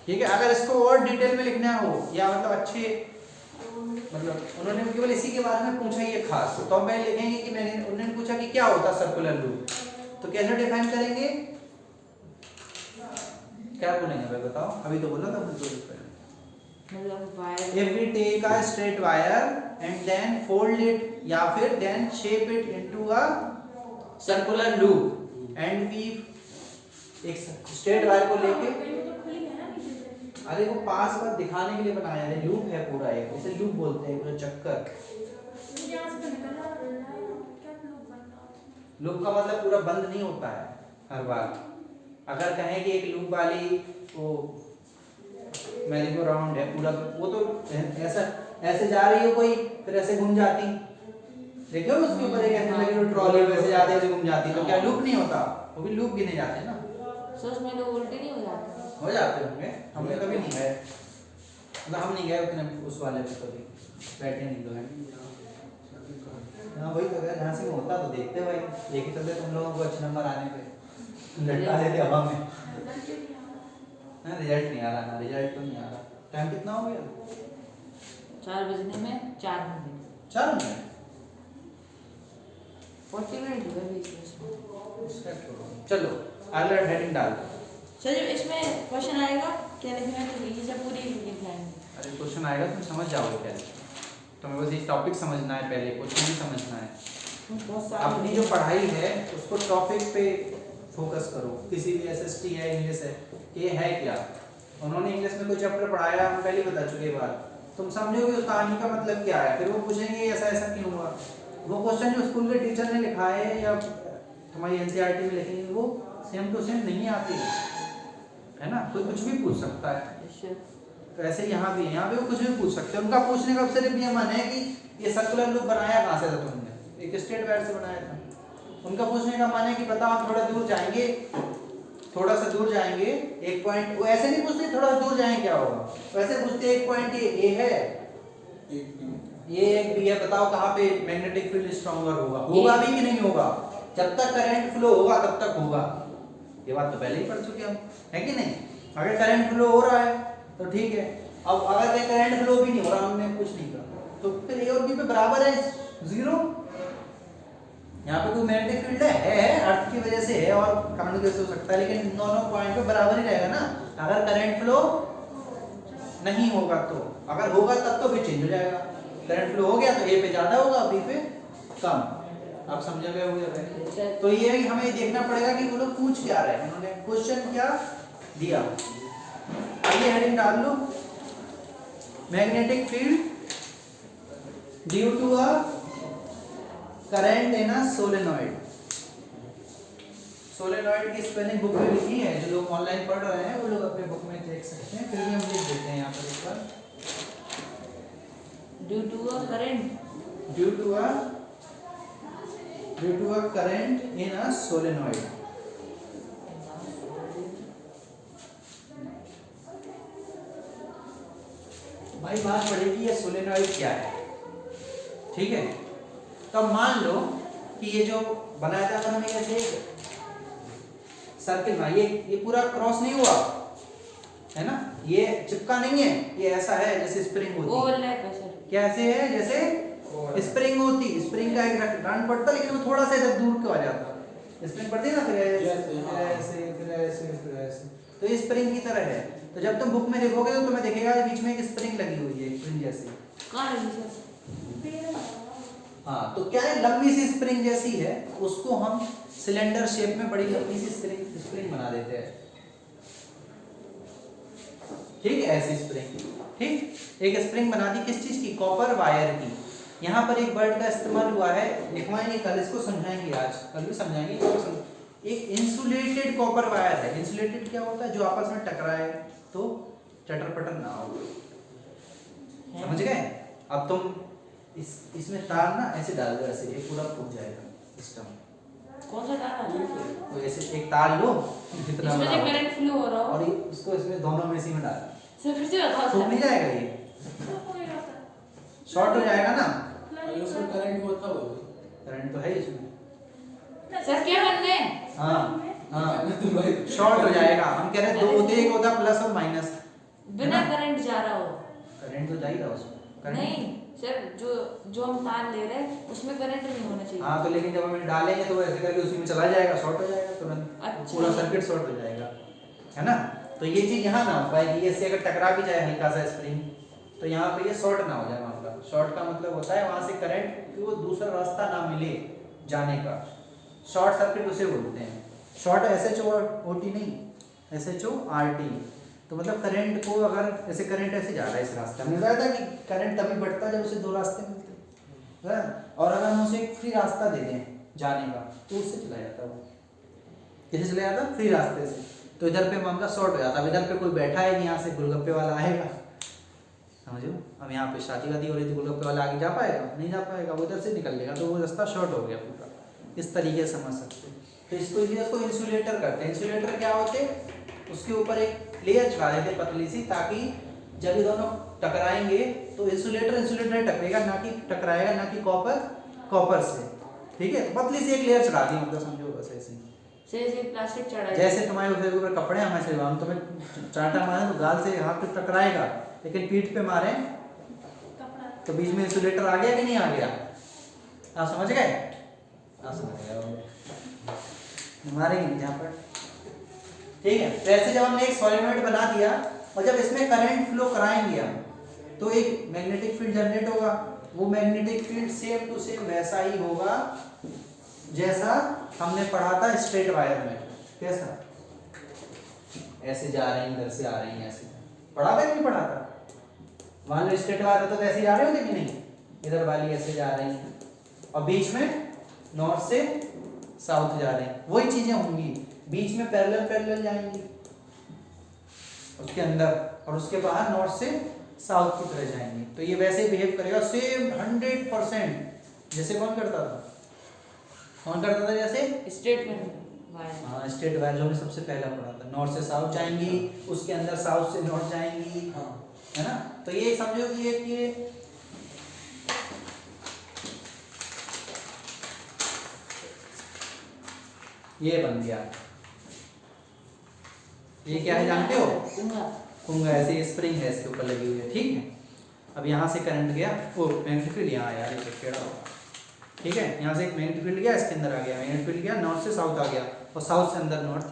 ठीक है, अगर इसको और डिटेल में लिखना हो या मतलब अच्छे, मतलब उन्होंने केवल इसी के बारे में पूछा ये खास, तो हम पहले लिखेंगे कि मैंने उन्होंने पूछा कि क्या होता है सर्कुलर लूप, तो कैसे डिफाइन करेंगे, क्या बोलेंगे भाई बताओ? अभी तो बोला था हमने दो दिन पहले। मतलब wire, If we take a straight wire and then fold it या फिर then shape it into a circular loop and we एक straight wire को लेके, तो खुली है ना नीचे से। अरे वो पास बात दिखाने के लिए बनाया है, लूप है पूरा एक, इसे लूप बोलते हैं, पूरा चक्कर। यहाँ से तो निकल रहा है, क्या लोग बन रहा है? लूप का मतलब पूरा बंद नहीं होता है हर बार। अगर कहें कि एक लूप वाली वो मैरी गो राउंड है पूरा, वो तो ऐसा ऐसे जा रही हो कोई, फिर ऐसे घूम जाती, देखो उसके ऊपर एक ऐसे लगी तो ट्रॉली वैसे जाते ऐसे घूम जाती, तो क्या लूप नहीं होता? वो भी लूप गिने जाते हैं ना। सो उसमें लोग उल्टे नहीं हो जाते? हो जाते होंगे, हमने कभी नहीं गए, मतलब हम नहीं गए उतने उस वाले पे कभी, बैठे नहीं तो है। हाँ वही तो है, जहाँ से होता तो देखते भाई, लेके चलते तुम लोगों को अच्छे नंबर आने पे, लटका देते हवा में। हाँ रिजल्ट नहीं आ रहा ना, रिजल्ट तो नहीं आ रहा। टाइम कितना हो गया? 4 बजने में 4 मिनट, 4 मिनट। 40 मिनट हुए बीच में इसमें। चलो अगला हेडिंग डाल दो। चलिए इसमें क्वेश्चन आएगा क्या लिखना है, तो ये सब पूरी लिख जाएंगे। अरे क्वेश्चन आएगा तुम समझ जाओगे पहले, तुम्हें बस ये टॉपिक समझना है, पहले क्वेश्चन भी समझना है। बहुत सारे अपनी जो पढ़ाई है उसको टॉपिक पे फोकस करो। किसी भी एसएसटी है, इंग्लिश है, ये है क्या, उन्होंने इंग्लिश में कोई चैप्टर पढ़ाया, हम पहले बता चुके बात, तुम समझोगे उस कहानी का मतलब क्या है, फिर वो पूछेंगे ऐसा ऐसा क्यों हुआ। वो क्वेश्चन जो स्कूल के टीचर ने लिखा है या तुम्हारी एनसीईआरटी में लिखेंगे, वो सेम टू सेम नहीं आती है ना, कोई कुछ भी पूछ सकता है। तो ऐसे यहाँ भी है, यहाँ भी वो कुछ भी पूछ सकते हैं। उनका पूछने का सिर्फ ये मन है कि ये सर्कुलर लूप बनाया कहाँ से था तुमने, एक स्ट्रेट वायर से बनाया था। उनका पूछने का मन है कि बताओ हम थोड़ा दूर जाएंगे, थोड़ा सा दूर जाएंगे, एक पॉइंट, वो ऐसे नहीं पूछते थोड़ा दूर जाएंगे क्या होगा, वैसे पूछते एक पॉइंट ये ए है, ये एक बी है, बताओ कहाँ पे मैग्नेटिक फील्ड स्ट्रॉन्गर होगा, होगा भी कि नहीं होगा, जब तक करंट फ्लो होगा तब तक होगा। ये बात तो पहले ही पढ़ चुके हम, है कि नहीं। अगर करंट फ्लो हो रहा है तो ठीक है, अब अगर करंट फ्लो भी नहीं हो रहा, हमने कुछ नहीं करा, तो फिर ए और बी पे बराबर है 0। यहाँ पे कोई मैग्नेटिक फील्ड है अर्थ की वजह से है और काउंट कैसे हो सकता है, लेकिन दोनों पॉइंट पे बराबर ही रहेगा ना। अगर करंट फ्लो नहीं होगा तो, अगर होगा तब तो फिर चेंज हो जाएगा, करंट फ्लो हो गया तो ए पे ज्यादा होगा, बी पे कम। आप समझ गए होंगे। तो ये हमें देखना पड़ेगा कि वो लोग पूछ क्या रहे हैं, उन्होंने क्वेश्चन क्या दिया। आइए हेडिंग डाल लो, magnetic field due to a current in a solenoid. Solenoid की स्पेलिंग बुक में लिखी है, जो लोग ऑनलाइन पढ़ रहे हैं वो लोग अपने बुक में देख सकते हैं, फिर भी हम लिख देते हैं यहाँ पर एक बार। Due to a current, due to a current in a solenoid. भाई बात पड़ेगी ये सोलेनॉइड क्या है, ठीक है। तो अब मान लो कि ये जो बनाया था हमने ऐसे सर्किल में, ये पूरा क्रॉस नहीं हुआ है ना, ये चिपका नहीं है, ये ऐसा है जैसे स्प्रिंग होती है। ओवरलैप है सर, कैसे है, जैसे स्प्रिंग होती, स्प्रिंग का एक रन पड़ता, लेकिन वो थोड़ा सा इधर दूर को आ जाता, स्प्रिंग पड़ती है ना, फिर ऐसे फिर ऐसे फिर ऐसे, तो ये स्प्रिंग की तरह है। तो जब तुम बुक में देखोगे तो तुम्हें दिखेगा बीच में एक स्प्रिंग लगी हुई है, स्प्रिंग जैसी। कहाँ है सर? हाँ, तो क्या है, लंबी सी स्प्रिंग जैसी है, उसको हम सिलेंडर शेप में बड़ी लंबी सी स्प्रिंग बना देते हैं, ठीक है, ऐसी स्प्रिंग, ठीक। एक स्प्रिंग बना दी किस चीज की, कॉपर वायर की। यहाँ पर एक वर्ड का इस्तेमाल हुआ है, लिखवाएंगे कल, इसको समझाएंगे, आज कल भी समझाएंगे। एक इंसुलेटेड कॉपर वायर है। इंसुलेटेड क्या होता है, जो आपस में टकराए तो चटर पटर ना हो, समझ गए। अब तुम इसमें तार ना ऐसे डाल दो, ऐसे ये पूरा फूट जाएगा सिस्टम। कौन सा तार है? तो ऐसे एक तार लो जितना इसमें बड़ा से हो, करंट फ्लो हो रहा हो, और ये उसको इसमें दोनों में इसी में डाल, सर फिर से बताओ फूट नहीं सर। जाएगा, ये शॉर्ट हो जाएगा ना। उसमें करंट होता होगा, करंट तो है इसमें। सर क्या करना है? हाँ शॉर्ट हो जाएगा। हम कह रहे हैं दो होते, एक होता प्लस और माइनस, बिना करंट जा रहा हो? करंट तो जा ही रहा उसमें, करंट नहीं सर, जो हम तार ले रहे हैं उसमें करंट नहीं होना चाहिए। हाँ, तो लेकिन जब हम डालेंगे तो वो ऐसे करके उसी में चला जाएगा, शॉर्ट हो जाएगा तुरंत, अच्छा। पूरा सर्किट शॉर्ट हो जाएगा, है ना। तो ये चीज यहाँ ना हो पाएगी, इससे अगर टकरा भी जाए हल्का सा स्प्रिंग, तो यहाँ पे ये शॉर्ट ना हो जाए। मतलब शॉर्ट का मतलब होता है वहां से करंट की वो दूसरा रास्ता ना मिले जाने का, शॉर्ट सर्किट उसे बोलते हैं। शॉर्ट SHOT नहीं, SHORT। तो तो मतलब करंट को अगर ऐसे करंट ऐसे जा रहा है इस रास्ते में, बताया था कि करंट तभी बढ़ता है जब उसे दो रास्ते मिलते हैं, और अगर हम उसे एक फ्री रास्ता दे दें जाने का तो उससे चला जाता है वो। कैसे चला जाता? फ्री रास्ते से। तो इधर पे मामला सॉर्ट हो जाता है। अब इधर पे कोई बैठा है कि यहाँ से गोलगप्पे वाला आएगा, समझो, अब यहाँ पे शादी वादी हो रही थी, गोलगप्पे वाला आगे जा पाएगा? नहीं जा पाएगा, वो उधर से निकल लेगा, तो वो रास्ता शॉर्ट हो गया पूरा। इस तरीके से समझ सकते हैं। तो इसको इंसुलेटर करते हैं। इंसुलेटर क्या होते हैं? उसके ऊपर एक लेयर चढ़ा देते हैं पतली सी, ताकि जब ये दोनों टकराएंगे तो इंसुलेटर टकरेगा, ना कि टकराएगा ना कि कॉपर से, ठीक है। पतली सी एक लेयर चढ़ा दी, मतलब समझो बस ऐसे जैसे प्लास्टिक चढ़ा जैसे तुम्हारे ऊपर कपड़े हैं, हमारे हम तुम्हें चांटा मारे तो गाल से हाथ पे टकराएगा, लेकिन पीठ पे मारे कपड़ा तो बीच में इंसुलेटर आ गया कि नहीं आ गया? आप समझ गए? आप समझ गए, मारेंगे नहीं यहाँ पर, ठीक है। तो ऐसे जब हमने एक सॉलिनॉइड बना दिया और जब इसमें करंट फ्लो कराएंगे हम, तो एक मैग्नेटिक फील्ड जनरेट होगा। वो magnetic field same to same वैसा ही होगा जैसा हमने पढ़ा था स्ट्रेट वायर में। कैसा? ऐसे जा रहे हैं, इधर से आ रहे हैं, ऐसे पढ़ा था कि नहीं पढ़ा था? मान लो स्ट्रेट वायर होता तो ऐसे जा रहे होते कि नहीं? इधर वाली ऐसे जा रही है और बीच में नॉर्थ से साउथ जा रहे हैं, वही चीजें होंगी। बीच में पैरेलल जाएंगी उसके अंदर, और उसके बाहर नॉर्थ से साउथ की तरह जाएंगे। तो ये वैसे बिहेव करेगा सेम 100%। जैसे कौन करता था जैसे स्ट्रेट में वायर। हाँ, स्ट्रेट वायर जो हमने सबसे पहला पढ़ा था, नॉर्थ से साउथ जाएंगी, उसके अंदर साउथ से नॉर्थ जाएंगी, है ना। तो ये समझो कि ये बन गया। ये क्या है जानते हो? कुंगा। ऐसे स्प्रिंग है इसके ऊपर लगी हुई है, ठीक है। अब यहाँ से करंट गया, वो मैग्नेटिक फील्ड यहाँ आया, ये टेढ़ा होगा, ठीक है। यहाँ से एक मैग्नेटिक फील्ड गया, इसके अंदर आ गया, मैग्नेटिक फील्ड गया, नॉर्थ से साउथ आ गया, और साउथ से अंदर नॉर्थ,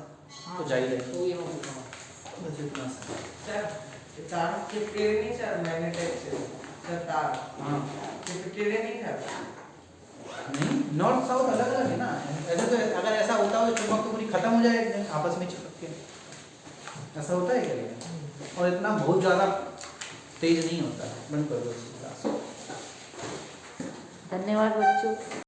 तो जाइए तो ये होगा। बस इतना सा। सर ये तार चिपके नहीं सर मैग्नेटिक से सर तार हाँ चिपके नहीं सर नहीं, नॉर्थ साउथ अलग अलग है ना। ऐसे तो अगर ऐसा होता हो तो चुंबक तो पूरी खत्म हो जाए एक दिन आपस में चिपक के, ऐसा होता है क्या? और इतना बहुत ज़्यादा तेज नहीं होता है। बंद कर दो। धन्यवाद बच्चों।